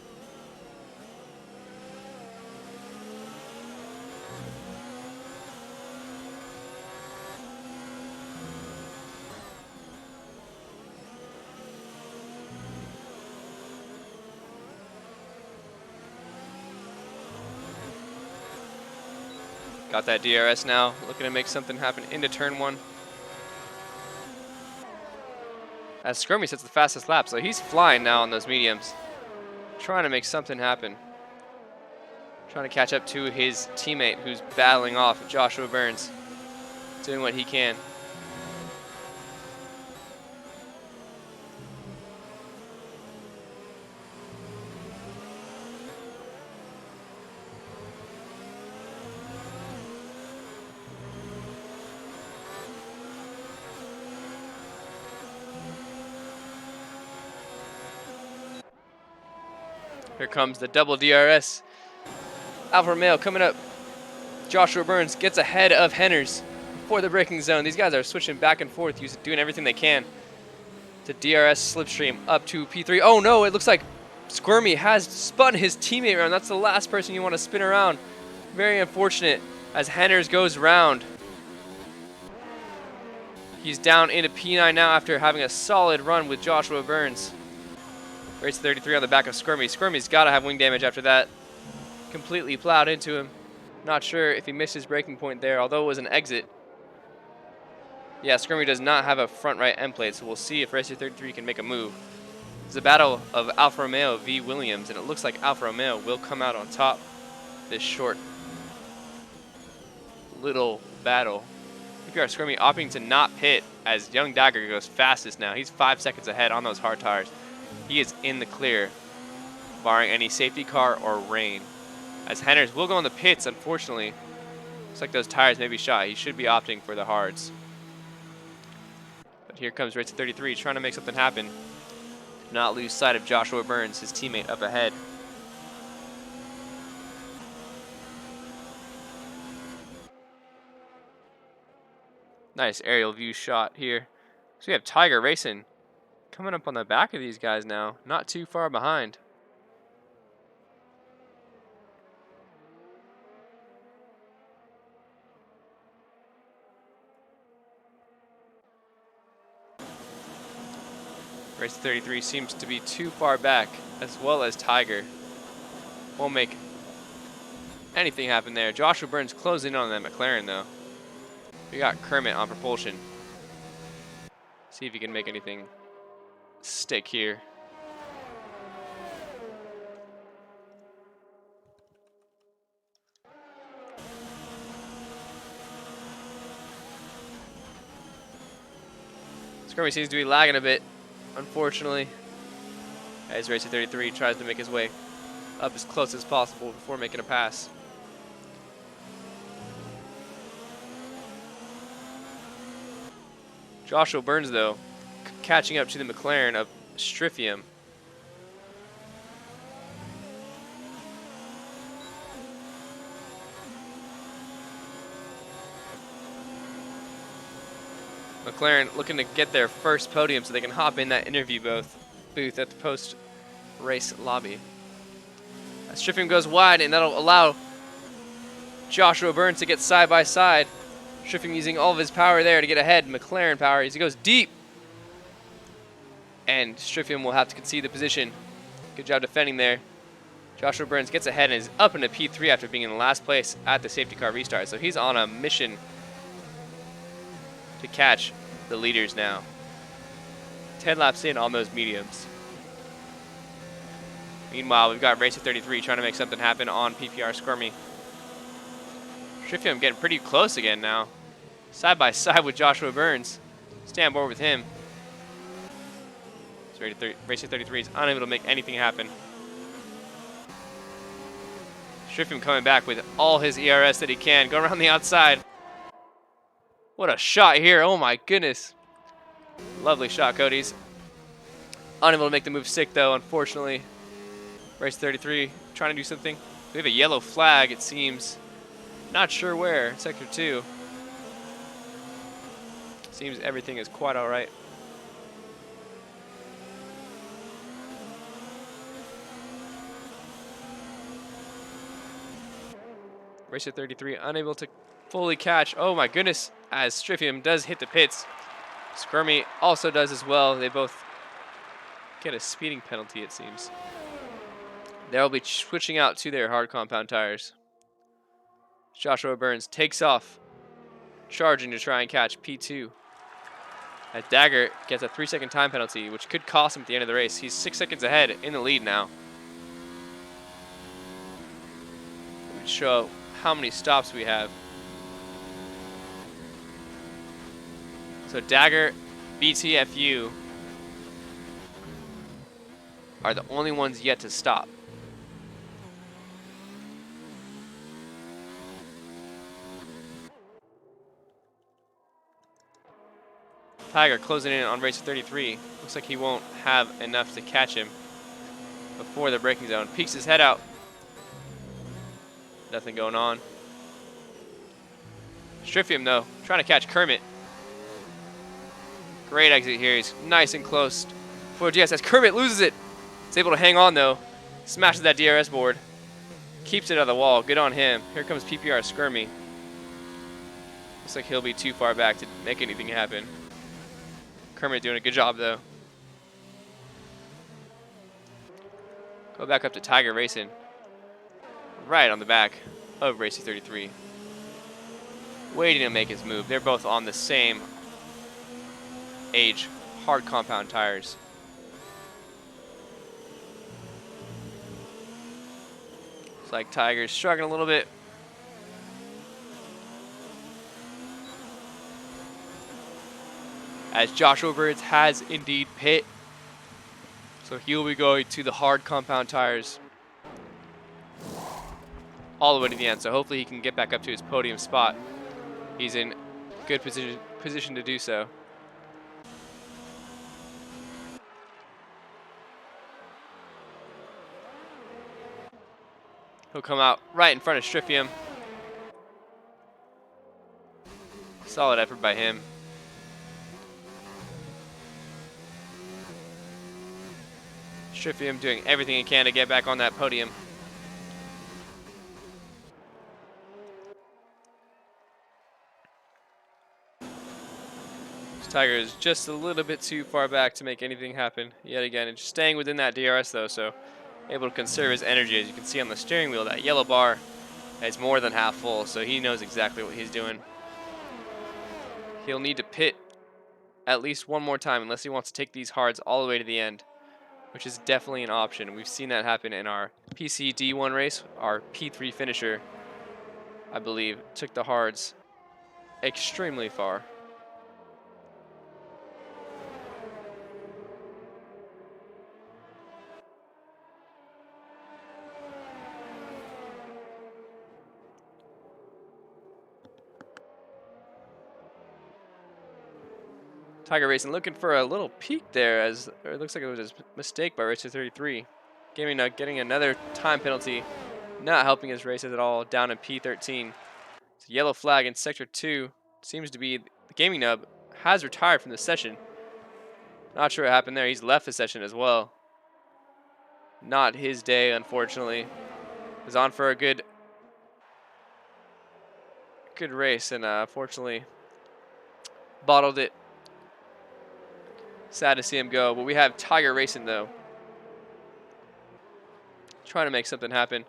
Got that DRS now, looking to make something happen into turn 1. As Squirmy sets the fastest lap, so he's flying now on those mediums. Trying to make something happen. Trying to catch up to his teammate who's battling off Joshua Burns. Doing what he can. Here comes the double DRS. Alfa Romeo coming up. Joshua Burns gets ahead of Henners before the braking zone. These guys are switching back and forth, doing everything they can to DRS slipstream up to P3. Oh no, it looks like Squirmy has spun his teammate around. That's the last person you want to spin around. Very unfortunate as Henners goes round. He's down into P9 now after having a solid run with Joshua Burns. Race 33 on the back of Squirmy. Squirmy's got to have wing damage after that. Completely plowed into him. Not sure if he missed his braking point there, although it was an exit. Yeah, Squirmy does not have a front right end plate, so we'll see if Racer 33 can make a move. It's a battle of Alfa Romeo v Williams, and it looks like Alfa Romeo will come out on top this short little battle. PPR Squirmy opting to not pit as Young Dagger goes fastest now. He's 5 seconds ahead on those hard tires. He is in the clear, barring any safety car or rain. As Henners will go on the pits, unfortunately. Looks like those tires may be shot. He should be opting for the hards. But here comes Racer 33 trying to make something happen. Not lose sight of Joshua Burns, his teammate up ahead. Nice aerial view shot here. So we have Tiger racing coming up on the back of these guys now, not too far behind. Race 33 seems to be too far back, as well as Tiger. Won't make anything happen there. Joshua Burns closing in on that McLaren though. We got Kermit on propulsion. See if he can make anything stick here. Skirmy seems to be lagging a bit, unfortunately, as Racer 33 tries to make his way up as close as possible before making a pass. Joshua Burns, though, catching up to the McLaren of Stryfium. McLaren looking to get their first podium so they can hop in that interview booth at the post-race lobby. As Stryfium goes wide, and that'll allow Joshua Burns to get side by side. Stryfium using all of his power there to get ahead. McLaren power as he goes deep. And Stryfium will have to concede the position. Good job defending there. Joshua Burns gets ahead and is up into P3 after being in last place at the safety car restart. So he's on a mission to catch the leaders now. 10 laps in on those mediums. Meanwhile, we've got Racer 33 trying to make something happen on PPR Squirmy. Stryfium getting pretty close again now. Side by side with Joshua Burns. Stay on board with him. So Racer 33 is unable to make anything happen. Stryfium coming back with all his ERS that he can. Go around the outside. What a shot here. Oh my goodness. Lovely shot, Cody's. Unable to make the move stick though, unfortunately. Race 33 trying to do something. We have a yellow flag, it seems. Not sure where. Sector 2. Seems everything is quite alright. Racer 33 unable to fully catch. Oh my goodness, as Stryfium does hit the pits. Squirmy also does as well. They both get a speeding penalty, it seems. They'll be switching out to their hard compound tires. Joshua Burns takes off, charging to try and catch P2. As Dagger gets a 3-second time penalty, which could cost him at the end of the race. He's 6 seconds ahead in the lead now. Let me show how many stops we have. So Dagger, BTFU are the only ones yet to stop. Tiger closing in on Racer 33. Looks like he won't have enough to catch him before the braking zone. Peeks his head out. Nothing going on. Stryfium, though, trying to catch Kermit. Great exit here. He's nice and close for DSS. Kermit loses it. He's able to hang on, though. Smashes that DRS board. Keeps it out of the wall. Good on him. Here comes PPR Skirmy. Looks like he'll be too far back to make anything happen. Kermit doing a good job though. Go back up to Tiger Racing. Right on the back of Racer 33. Waiting to make his move. They're both on the same age hard compound tires. Looks like Tiger's struggling a little bit. As Joshua Burns has indeed pit. So he'll be going to the hard compound tires all the way to the end. So hopefully he can get back up to his podium spot. He's in good position to do so. He'll come out right in front of Striphium. Solid effort by him. Striphium doing everything he can to get back on that podium. Tiger is just a little bit too far back to make anything happen yet again. And just staying within that DRS though, so able to conserve his energy. As you can see on the steering wheel, that yellow bar is more than half full, so he knows exactly what he's doing. He'll need to pit at least one more time unless he wants to take these hards all the way to the end, which is definitely an option. We've seen that happen in our PC D1 race. Our P3 finisher, I believe, took the hards extremely far. Tiger Racing looking for a little peek there, as it looks like it was a mistake by Racer 33. Getting another time penalty, not helping his races at all, down in P13. It's a yellow flag in Sector 2. Seems to be the gaming nub has retired from the session. Not sure what happened there. He's left the session as well. Not his day, unfortunately. Was on for a good race, and unfortunately bottled it. Sad to see him go, but we have Tiger Racing though. Trying to make something happen.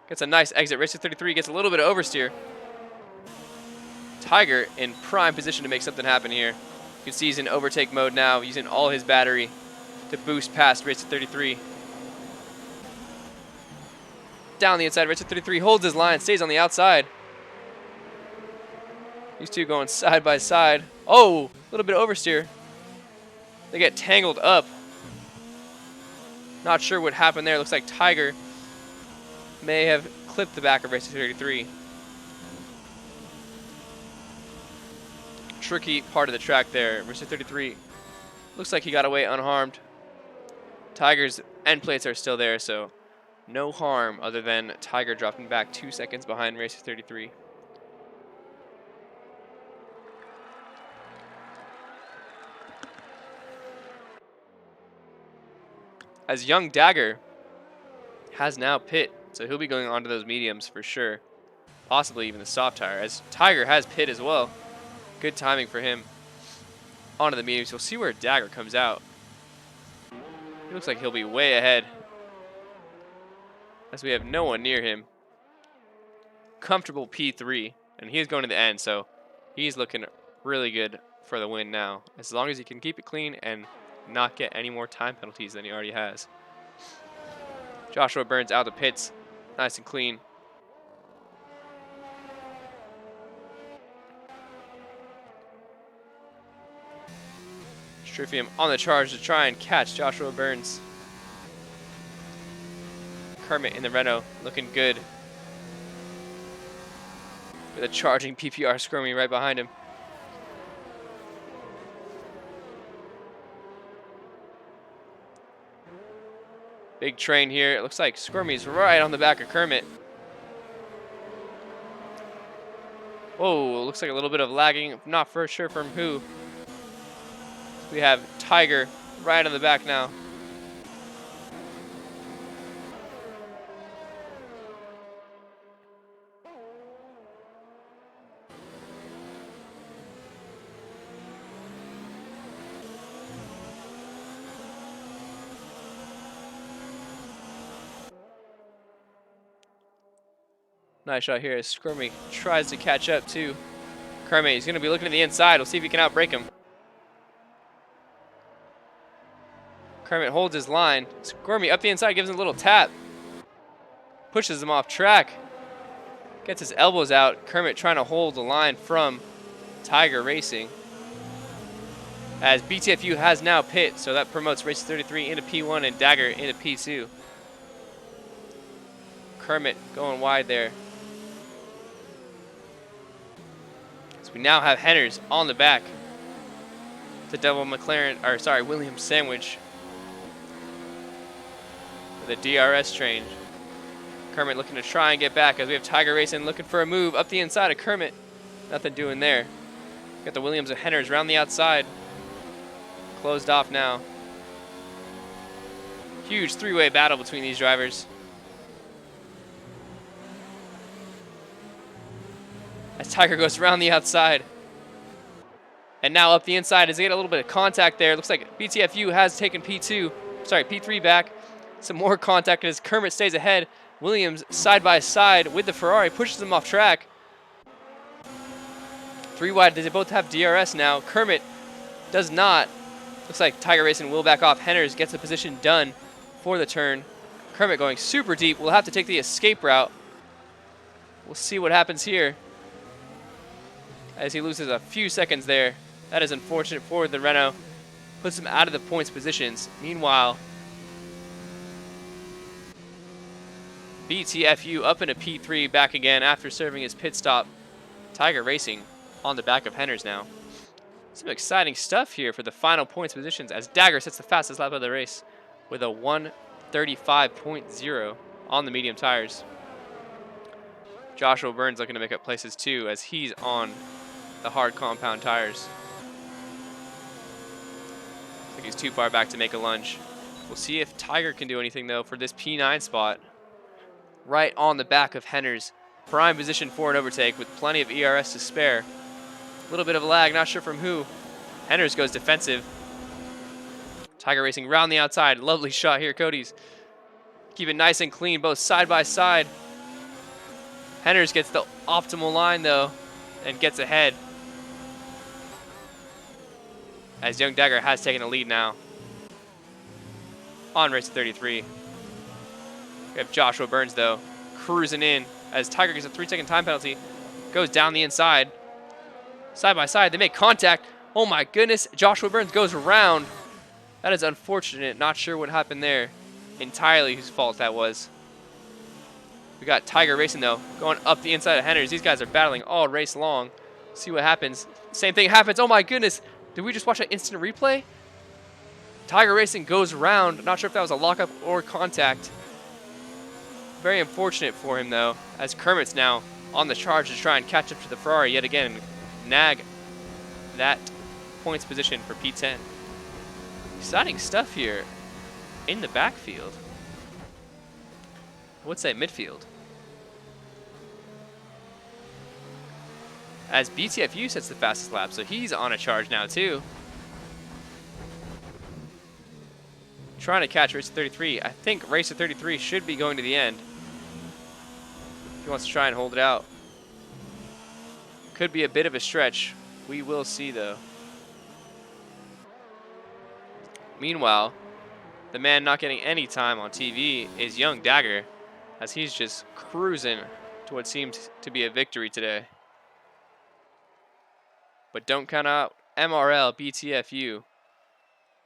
Gets a nice exit. Racer 33 gets a little bit of oversteer. Tiger in prime position to make something happen here. You can see he's in overtake mode now, using all his battery to boost past Racer 33. Down the inside, Racer 33 holds his line, stays on the outside. These two going side by side. Oh, a little bit of oversteer. They get tangled up. Not sure what happened there. Looks like Tiger may have clipped the back of Racer 33. Tricky part of the track there. Racer 33 looks like he got away unharmed. Tiger's end plates are still there, so no harm other than Tiger dropping back 2 seconds behind Racer 33. As Young Dagger has now pit, so he'll be going on to those mediums for sure. Possibly even the soft tire, as Tiger has pit as well. Good timing for him. Onto the mediums. We'll see where Dagger comes out. He looks like he'll be way ahead, as we have no one near him. Comfortable P3, and he is going to the end, so he's looking really good for the win now, as long as he can keep it clean and not get any more time penalties than he already has. Joshua Burns out of the pits, nice and clean. Striphium on the charge to try and catch Joshua Burns. Kermit in the Renault looking good, with a charging PPR squirming right behind him. Big train here. It looks like Squirmy's right on the back of Kermit. Whoa, looks like a little bit of lagging. Not for sure from who. We have Tiger right on the back now. Nice shot here as Squirmy tries to catch up to Kermit. He's going to be looking to the inside. We'll see if he can outbrake him. Kermit holds his line. Squirmy up the inside, gives him a little tap. Pushes him off track. Gets his elbows out. Kermit trying to hold the line from Tiger Racing. As BTFU has now pit, so that promotes Race 33 into P1 and Dagger into P2. Kermit going wide there. So we now have Henners on the back. The double McLaren, or sorry, Williams sandwich. With a DRS train. Kermit looking to try and get back as we have Tiger Racing looking for a move up the inside of Kermit. Nothing doing there. Got the Williams and Henners around the outside. Closed off now. Huge three-way battle between these drivers. As Tiger goes around the outside. And now up the inside as they get a little bit of contact there. Looks like BTFU has taken P3 back. Some more contact as Kermit stays ahead. Williams side by side with the Ferrari, pushes him off track. 3 wide, they both have DRS now. Kermit does not. Looks like Tiger Racing will back off. Henners gets the position done for the turn. Kermit going super deep. We'll have to take the escape route. We'll see what happens here. As he loses a few seconds there. That is unfortunate for the Renault. Puts him out of the points positions. Meanwhile, BTFU up into P3 back again after serving his pit stop. Tiger Racing on the back of Henners now. Some exciting stuff here for the final points positions as Dagger sets the fastest lap of the race with a 1:35.0 on the medium tires. Joshua Burns looking to make up places too as he's on the hard compound tires. Looks like he's too far back to make a lunge. We'll see if Tiger can do anything though for this P9 spot. Right on the back of Henners. Prime position for an overtake with plenty of ERS to spare. A little bit of a lag, not sure from who. Henners goes defensive. Tiger Racing round the outside. Lovely shot here, Cody's. Keep it nice and clean, both side by side. Henners gets the optimal line though and gets ahead. As Young Dagger has taken a lead now on race 33. We have Joshua Burns, though, cruising in as Tiger gets a 3-second time penalty. Goes down the inside. Side by side, they make contact. Oh my goodness, Joshua Burns goes around. That is unfortunate. Not sure what happened there. Entirely whose fault that was. We got Tiger Racing, though, going up the inside of Henners. These guys are battling all race long. See what happens. Same thing happens. Oh my goodness. Did we just watch an instant replay? Tiger Racing goes around. Not sure if that was a lockup or contact. Very unfortunate for him, though, as Kermit's now on the charge to try and catch up to the Ferrari yet again and nag that points position for P10. Exciting stuff here in the backfield. I would say midfield. As BTFU sets the fastest lap, so he's on a charge now, too. Trying to catch Racer 33. I think Racer 33 should be going to the end. He wants to try and hold it out. Could be a bit of a stretch. We will see, though. Meanwhile, the man not getting any time on TV is Young Dagger, as he's just cruising to what seemed to be a victory today. But don't count out MRL BTFU,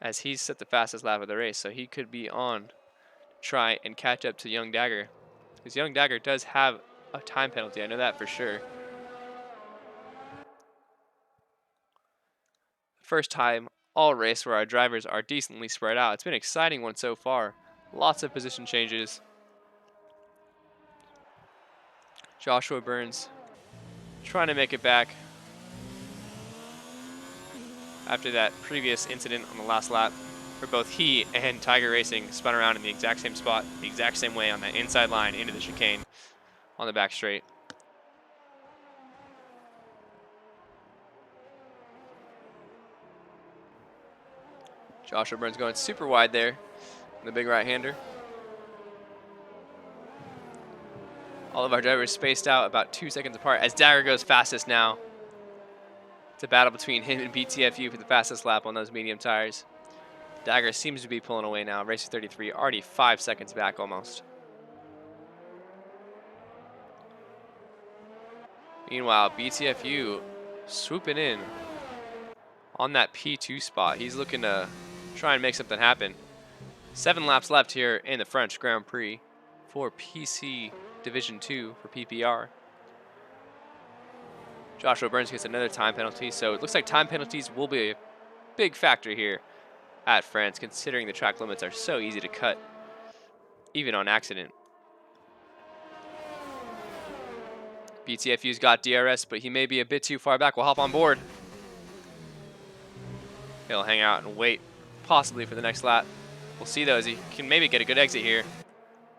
as he's set the fastest lap of the race, so he could be on to try and catch up to Young Dagger. Because Young Dagger does have a time penalty, I know that for sure. First time all race where our drivers are decently spread out. It's been an exciting one so far. Lots of position changes. Joshua Burns trying to make it back after that previous incident on the last lap, where both he and Tiger Racing spun around in the exact same spot, the exact same way on that inside line into the chicane on the back straight. Joshua Burns going super wide there, the big right-hander. All of our drivers spaced out about 2 seconds apart as Dagger goes fastest now. It's a battle between him and BTFU for the fastest lap on those medium tires. Dagger seems to be pulling away now. Racer 33 already 5 seconds back almost. Meanwhile, BTFU swooping in on that P2 spot. He's looking to try and make something happen. 7 laps left here in the French Grand Prix for PC Division 2 for PPR. Joshua Burns gets another time penalty, so it looks like time penalties will be a big factor here at France, considering the track limits are so easy to cut, even on accident. BTFU's got DRS, but he may be a bit too far back. We'll hop on board. He'll hang out and wait, possibly for the next lap. We'll see though, as he can maybe get a good exit here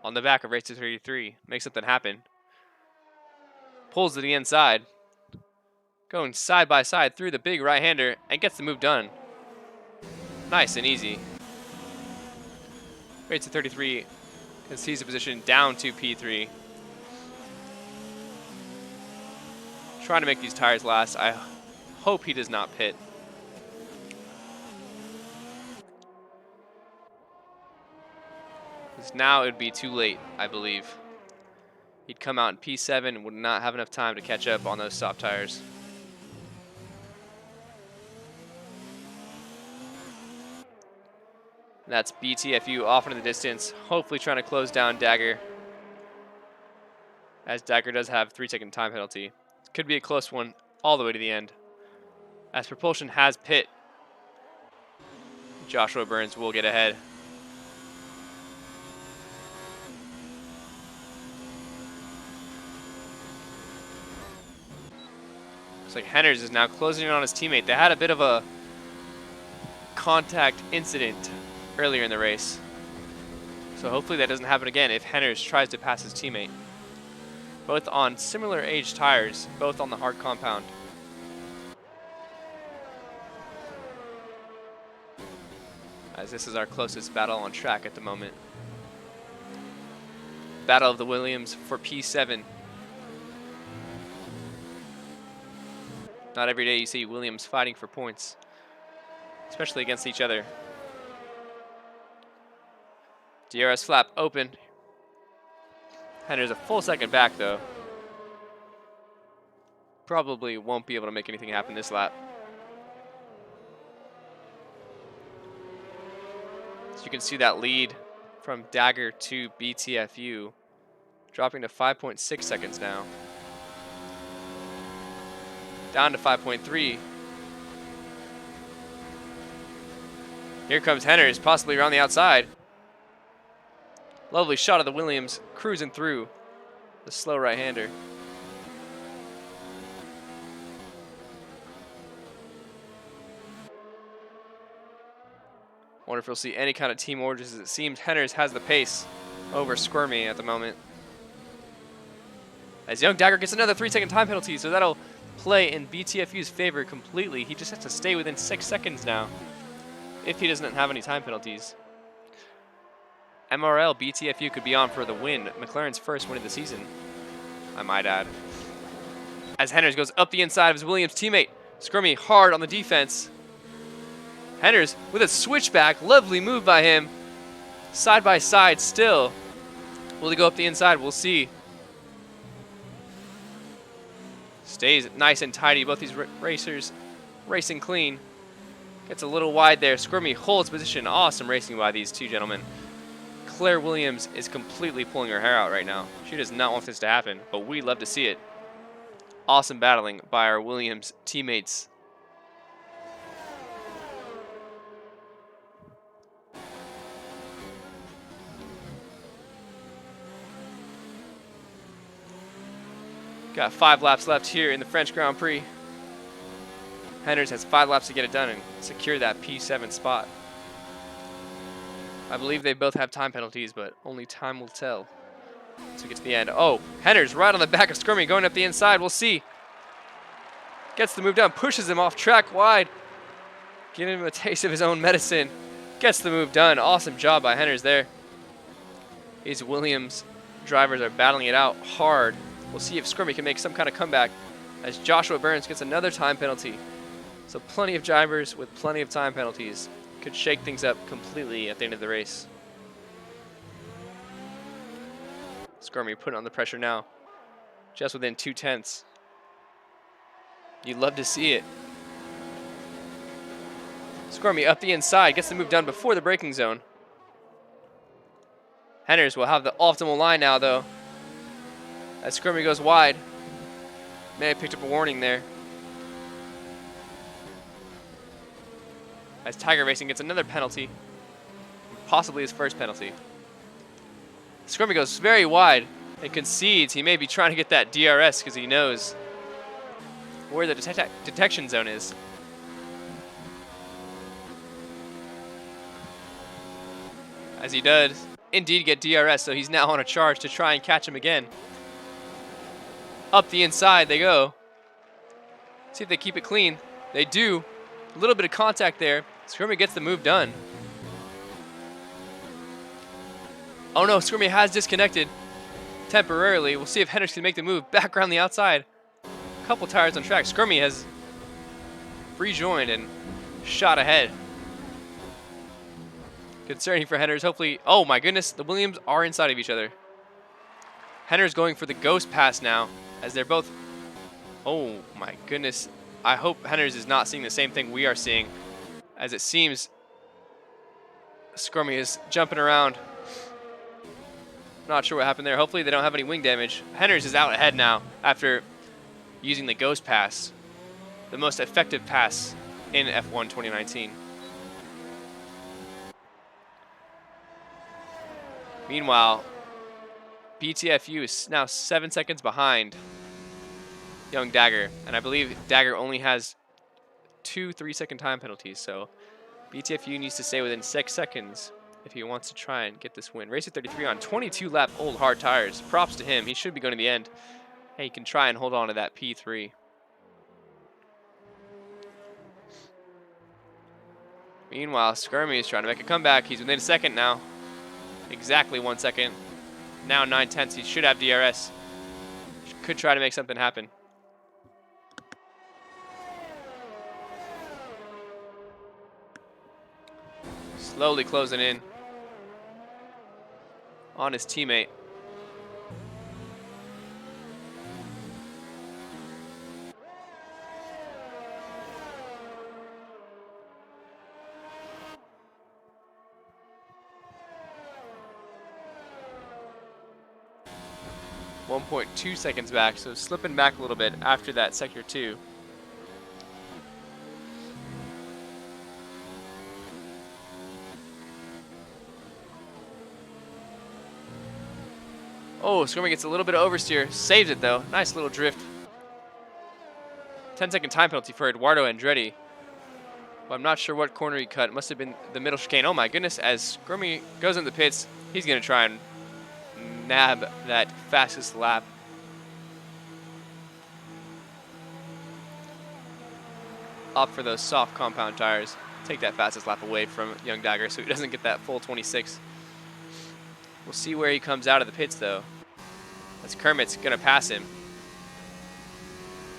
on the back of Racer 33. Make something happen. Pulls to the inside. Going side by side through the big right-hander and gets the move done. Nice and easy. Racer 33 concedes the position down to P3. Trying to make these tires last. I hope he does not pit. Because now it would be too late, I believe. He'd come out in P7 and would not have enough time to catch up on those soft tires. And that's BTFU off into the distance, hopefully trying to close down Dagger, as Dagger does have 3-second time penalty. Could be a close one all the way to the end. As Propulsion has pit, Joshua Burns will get ahead. Looks like Henners is now closing in on his teammate. They had a bit of a contact incident earlier in the race, so hopefully that doesn't happen again if Henners tries to pass his teammate. Both on similar age tires, both on the hard compound. As this is our closest battle on track at the moment. Battle of the Williams for P7. Not every day you see Williams fighting for points, especially against each other. DRS flap open. Hender's a full second back though. Probably won't be able to make anything happen this lap. So you can see that lead from Dagger to BTFU dropping to 5.6 seconds now. Down to 5.3. Here comes Henners, possibly around the outside. Lovely shot of the Williams, cruising through the slow right-hander. Wonder if we'll see any kind of team orders, as it seems Henners has the pace over Squirmy at the moment. As Young Dagger gets another 3-second time penalty, so that'll play in BTFU's favor completely. He just has to stay within 6 seconds now if he doesn't have any time penalties. MRL BTFU could be on for the win. McLaren's first win of the season, I might add. As Henners goes up the inside of his Williams teammate. Squirmy hard on the defense. Henners with a switchback. Lovely move by him. Side by side still. Will he go up the inside? We'll see. Stays nice and tidy. Both these racers racing clean. Gets a little wide there. Squirmy holds position. Awesome racing by these two gentlemen. Claire Williams is completely pulling her hair out right now. She does not want this to happen, but we love to see it. Awesome battling by our Williams teammates. Got 5 laps left here in the French Grand Prix. Henners has 5 laps to get it done and secure that P7 spot. I believe they both have time penalties, but only time will tell. So we get to the end. Oh, Henners right on the back of Squirmy, going up the inside. We'll see. Gets the move down, pushes him off track wide. Giving him a taste of his own medicine. Gets the move done. Awesome job by Henners there. He's Williams drivers are battling it out hard. We'll see if Squirmy can make some kind of comeback as Joshua Burns gets another time penalty. So plenty of drivers with plenty of time penalties could shake things up completely at the end of the race. Squirmy putting on the pressure now, just within 2/10. You'd love to see it. Squirmy up the inside, gets the move done before the braking zone. Henners will have the optimal line now, though, as Squirmy goes wide. May have picked up a warning there. As Tiger Racing gets another penalty, possibly his first penalty. Squirmy goes very wide and concedes. He may be trying to get that DRS because he knows where the detection zone is. As he does indeed get DRS, so he's now on a charge to try and catch him again. Up the inside they go. See if they keep it clean. They do. A little bit of contact there. Squirmy gets the move done. Oh no, Squirmy has disconnected temporarily. We'll see if Henners can make the move back around the outside. A couple tires on track. Squirmy has rejoined and shot ahead. Concerning for Henners. Hopefully, oh my goodness, the Williams are inside of each other. Henners going for the ghost pass now, as they're both, oh my goodness. I hope Henners is not seeing the same thing we are seeing, as it seems Squirmy is jumping around. Not sure what happened there. Hopefully they don't have any wing damage. Henners is out ahead now after using the ghost pass, the most effective pass in F1 2019. Meanwhile, BTFU is now 7 seconds behind Young Dagger, and I believe Dagger only has 2 3-second time penalties, so BTFU needs to stay within 6 seconds if he wants to try and get this win. Racer 33 on 22-lap old hard tires. Props to him. He should be going to the end. Hey, he can try and hold on to that P3. Meanwhile, Squirmy is trying to make a comeback. He's within a second now. Exactly 1 second. Now 9/10. He should have DRS. Could try to make something happen. Slowly closing in on his teammate. .2 seconds back, so slipping back a little bit after that sector 2. Oh, Squirmy gets a little bit of oversteer. Saves it, though. Nice little drift. 10-second time penalty for Eduardo Andretti. Well, I'm not sure what corner he cut. It must have been the middle chicane. Oh, my goodness. As Squirmy goes in the pits, he's going to try and nab that fastest lap. Opt for those soft compound tires. Take that fastest lap away from Young Dagger so he doesn't get that full 26. We'll see where he comes out of the pits, though, as Kermit's going to pass him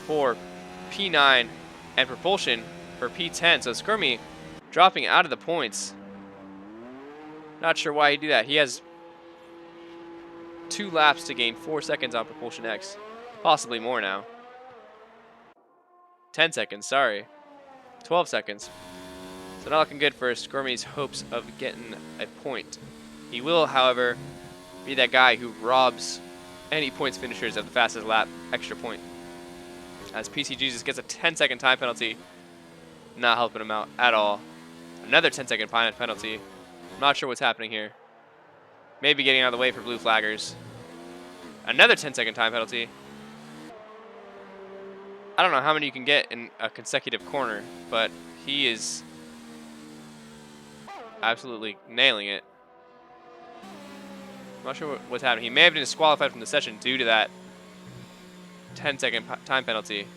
for P9 and propulsion for P10. So Squirmy dropping out of the points. Not sure why he do that. He has 2 laps to gain 4 seconds on Propulsion X. Possibly more now. 10 seconds, sorry. 12 seconds. So not looking good for Squirmy's hopes of getting a point. He will, however, be that guy who robs any points finishers of the fastest lap extra point. As PC Jesus gets a 10-second time penalty. Not helping him out at all. Another 10-second penalty. I'm not sure what's happening here. Maybe getting out of the way for blue flaggers. Another 10-second time penalty. I don't know how many you can get in a consecutive corner, but he is absolutely nailing it. I'm not sure what's happening. He may have been disqualified from the session due to that 10-second time penalty.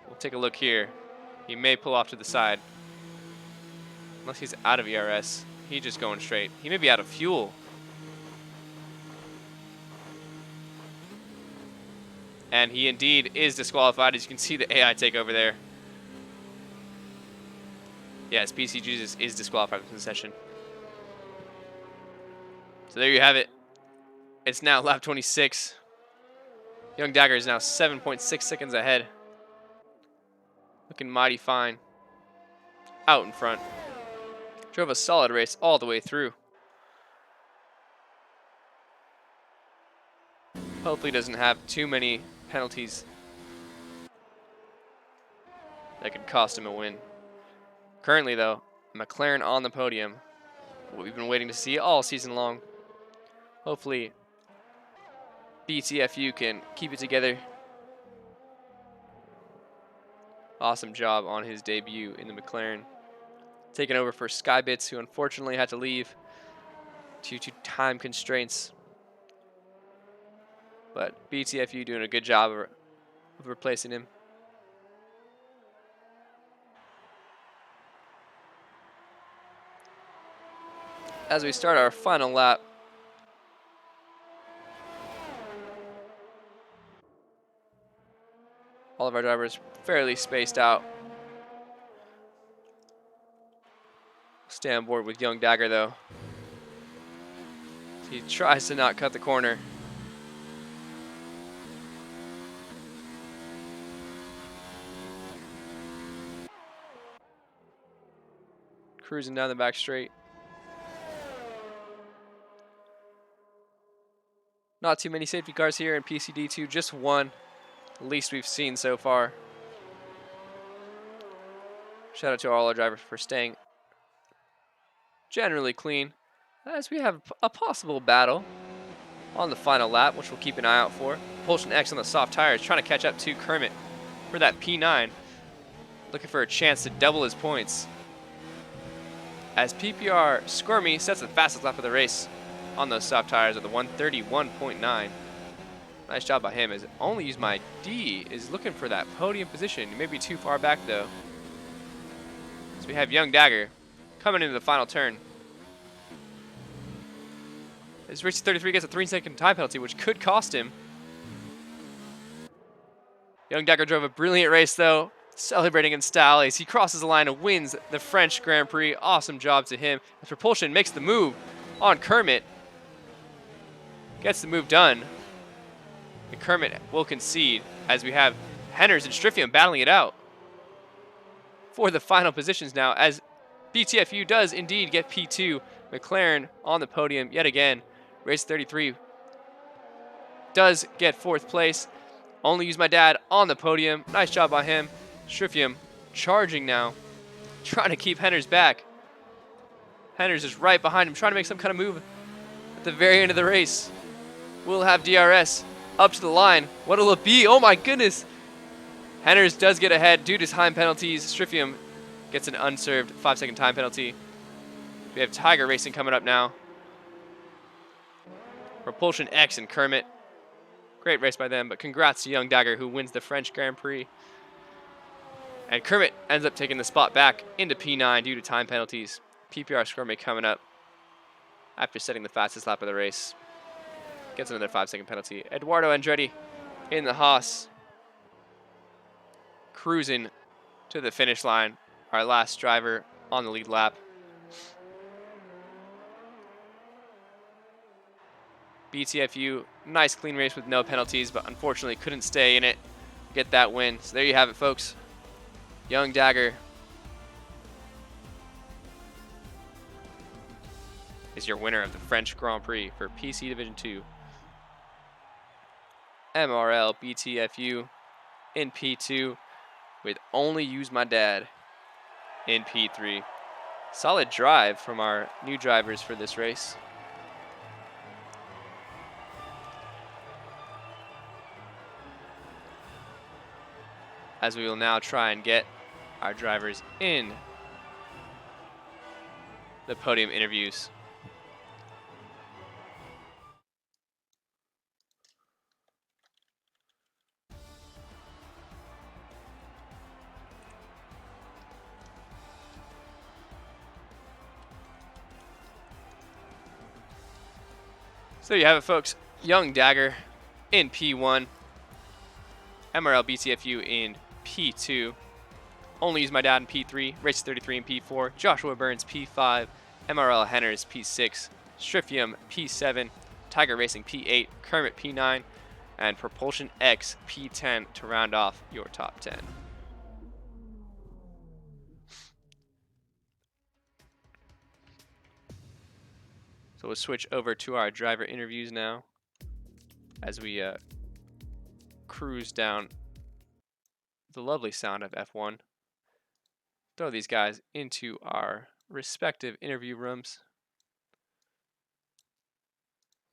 We'll take a look here. He may pull off to the side. Unless he's out of ERS. He's just going straight. He may be out of fuel. And he indeed is disqualified. As you can see the AI take over there. Yes, PC Jesus is disqualified from the session. So there you have it. It's now lap 26. Young Dagger is now 7.6 seconds ahead. Looking mighty fine. Out in front. Drove a solid race all the way through. Hopefully doesn't have too many penalties that could cost him a win. Currently though, McLaren on the podium. What we've been waiting to see all season long. Hopefully BTFU can keep it together. Awesome job on his debut in the McLaren. Taking over for Skybits, who unfortunately had to leave due to time constraints. But BTFU doing a good job of replacing him. As we start our final lap, all of our drivers fairly spaced out. Stay on board with Young Dagger though. He tries to not cut the corner. Cruising down the back straight. Not too many safety cars here in PCD2, just one, at least we've seen so far. Shout out to all our drivers for staying generally clean, as we have a possible battle on the final lap, which we'll keep an eye out for. Propulsion X on the soft tires, trying to catch up to Kermit for that P9. Looking for a chance to double his points. As PPR Squirmy sets the fastest lap of the race on those soft tires with a 131.9. Nice job by him, as only used my D, is looking for that podium position. He may be too far back though. So we have Young Dagger coming into the final turn. As Richie 33 gets a 3-second time penalty, which could cost him. Young Dagger drove a brilliant race though, celebrating in style as he crosses the line and wins the French Grand Prix. Awesome job to him. As Propulsion makes the move on Kermit. Gets the move done. And Kermit will concede as we have Henners and Striffium battling it out for the final positions now, as BTFU does indeed get P2. McLaren on the podium yet again. Race 33 does get 4th place. Only use my dad on the podium. Nice job by him. Striffium charging now, trying to keep Henners back. Henners is right behind him, trying to make some kind of move at the very end of the race. We'll have DRS up to the line. What'll it be? Oh my goodness. Henners does get ahead due to time penalties. Striffium gets an unserved 5-second time penalty. We have Tiger Racing coming up now. Propulsion X and Kermit. Great race by them, but congrats to Young Dagger, who wins the French Grand Prix. And Kermit ends up taking the spot back into P9 due to time penalties. PPR Squirmy coming up after setting the fastest lap of the race. Gets another 5-second penalty. Eduardo Andretti in the Haas, cruising to the finish line. Our last driver on the lead lap. BTFU, nice clean race with no penalties, but unfortunately couldn't stay in it, get that win. So there you have it, folks. Young Dagger is your winner of the French Grand Prix for PC Division 2. MRL BTFU in P2 with Only Use My Dad in P3. Solid drive from our new drivers for this race. As we will now try and get our drivers in the podium interviews. So there you have it, folks. Young Dagger in P1. MRL BTFU in P2. Only Use My Dad in P3. Race 33 in P4. Joshua Burns P5. MRL Henners P6. Strifium P7. Tiger Racing P8. Kermit P9. And Propulsion X P10 to round off your top 10. So we'll switch over to our driver interviews now as we cruise down the lovely sound of F1. Throw these guys into our respective interview rooms.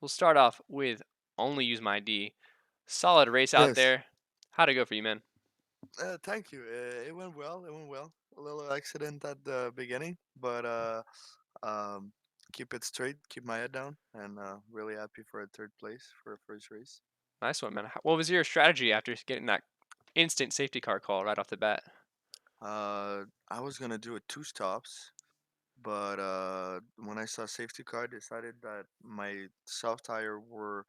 We'll start off with Only Use My D. Solid race out Yes. there. How'd it go for you, man? Thank you. It went well. It went well. A little accident at the beginning, but um, keep it straight, keep my head down, and really happy for a third place for a first race. Nice one, man. What was your strategy after getting that instant safety car call right off the bat? I was gonna do it two stops, but when I saw safety car, I decided that my soft tire were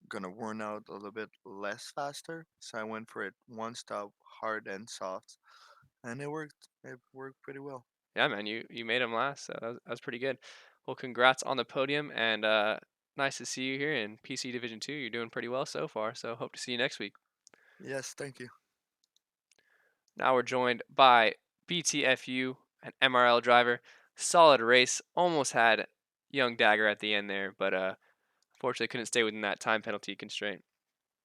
gonna worn out a little bit less faster, so I went for it one stop, hard and soft, and it worked. It worked pretty well. Yeah, man, you made him last, so that was pretty good. Well, congrats on the podium, and nice to see you here in PC Division 2. You're doing pretty well so far, so hope to see you next week. Yes, thank you. Now we're joined by BTFU, an MRL driver. Solid race. Almost had Young Dagger at the end there, but unfortunately couldn't stay within that time penalty constraint.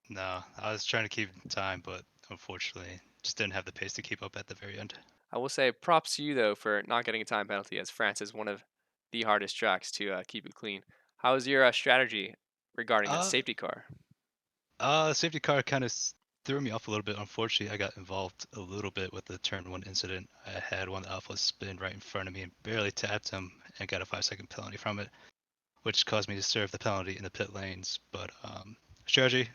No, I was trying to keep time, but unfortunately just didn't have the pace to keep up at the very end. I will say props to you, though, for not getting a time penalty, as France is one of the hardest tracks to keep it clean. How was your strategy regarding that Uh, safety car? Safety car kind of threw me off a little bit. Unfortunately, I got involved a little bit with the turn one incident. I had one Alpha spin right in front of me and barely tapped him and got a 5-second penalty from it, which caused me to serve the penalty in the pit lanes. But strategy,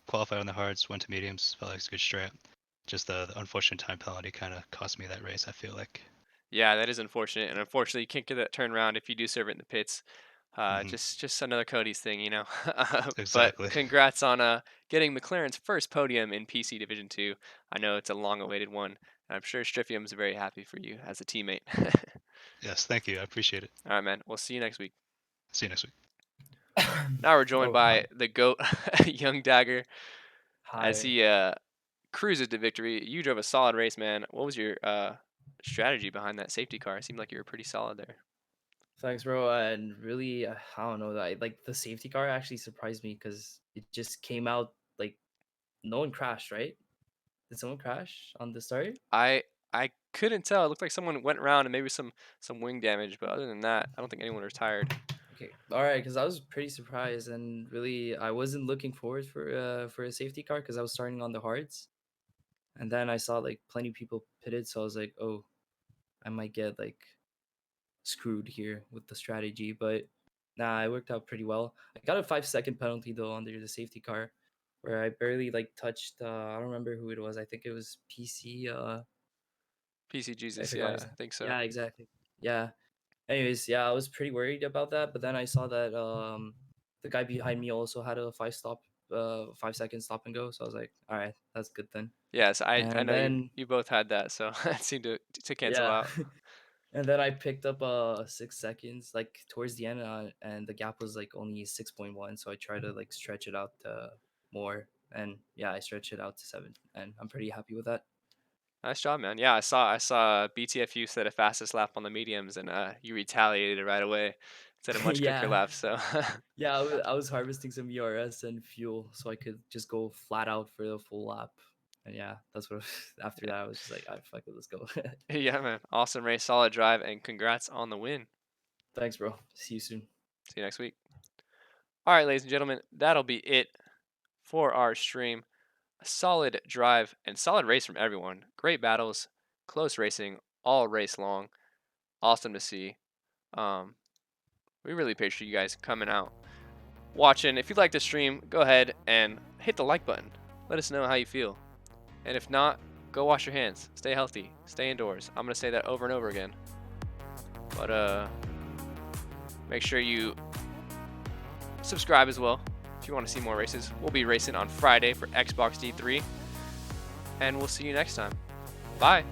qualified on the hards, went to mediums, felt like it's a good strat. Just the unfortunate time penalty kind of cost me that race, I feel like. Yeah, that is unfortunate, and unfortunately, you can't get that turnaround if you do serve it in the pits. Hmm. Just another Cody's thing, you know. But Exactly. congrats on getting McLaren's first podium in PC Division 2. I know it's a long-awaited one, and I'm sure Strifium's very happy for you as a teammate. Yes, thank you. I appreciate it. All right, man. We'll see you next week. See you next week. Now we're joined Oh, hi. by the GOAT, Young Dagger, as Hi. he cruises to victory. You drove a solid race, man. What was your strategy behind that safety car? It seemed like you were pretty solid there. Thanks, bro. And really, I don't know. Like the safety car actually surprised me because it just came out like no one crashed, right? Did someone crash on the start? I couldn't tell. It looked like someone went around and maybe some wing damage, but other than that, I don't think anyone retired. Okay, all right. Because I was pretty surprised, and really, I wasn't looking forward for a safety car because I was starting on the hards, and then I saw like plenty of people pitted, so I was like, oh, I might get like screwed here with the strategy, but nah, it worked out pretty well. I got a 5 second penalty though under the safety car, where I barely like touched. I don't remember who it was. I think it was PC. PC I Jesus, forgot yeah, his I name. think so. Yeah, exactly. Yeah. Anyways, yeah, I was pretty worried about that, but then I saw that the guy behind me also had a 5 second stop and go. So I was like, all right, that's good then. Yes, I And know then you both had that, so it seemed to cancel yeah. out. And then I picked up 6 seconds like towards the end, and the gap was like only 6.1. So I tried to like stretch it out more, and yeah, I stretched it out to 7, and I'm pretty happy with that. Nice job, man. Yeah, I saw BTFU set a fastest lap on the mediums, and you retaliated right away. Set a much quicker Yeah, lap, so yeah, I was harvesting some ERS and fuel so I could just go flat out for the full lap. And yeah, that's what after that I was just like, all right, fuck it, let's go. yeah, man. Awesome race, solid drive, and congrats on the win. Thanks, bro. See you soon. See you next week. All right, ladies and gentlemen, that'll be it for our stream. A solid drive and solid race from everyone. Great battles, close racing, all race long. Awesome to see. Um, we really appreciate you guys coming out, watching. If you like the stream, go ahead and hit the like button. Let us know how you feel. And if not, go wash your hands. Stay healthy. Stay indoors. I'm gonna say that over and over again. But make sure you subscribe as well if you want to see more races. We'll be racing on Friday for Xbox D3. and we'll see you next time. Bye.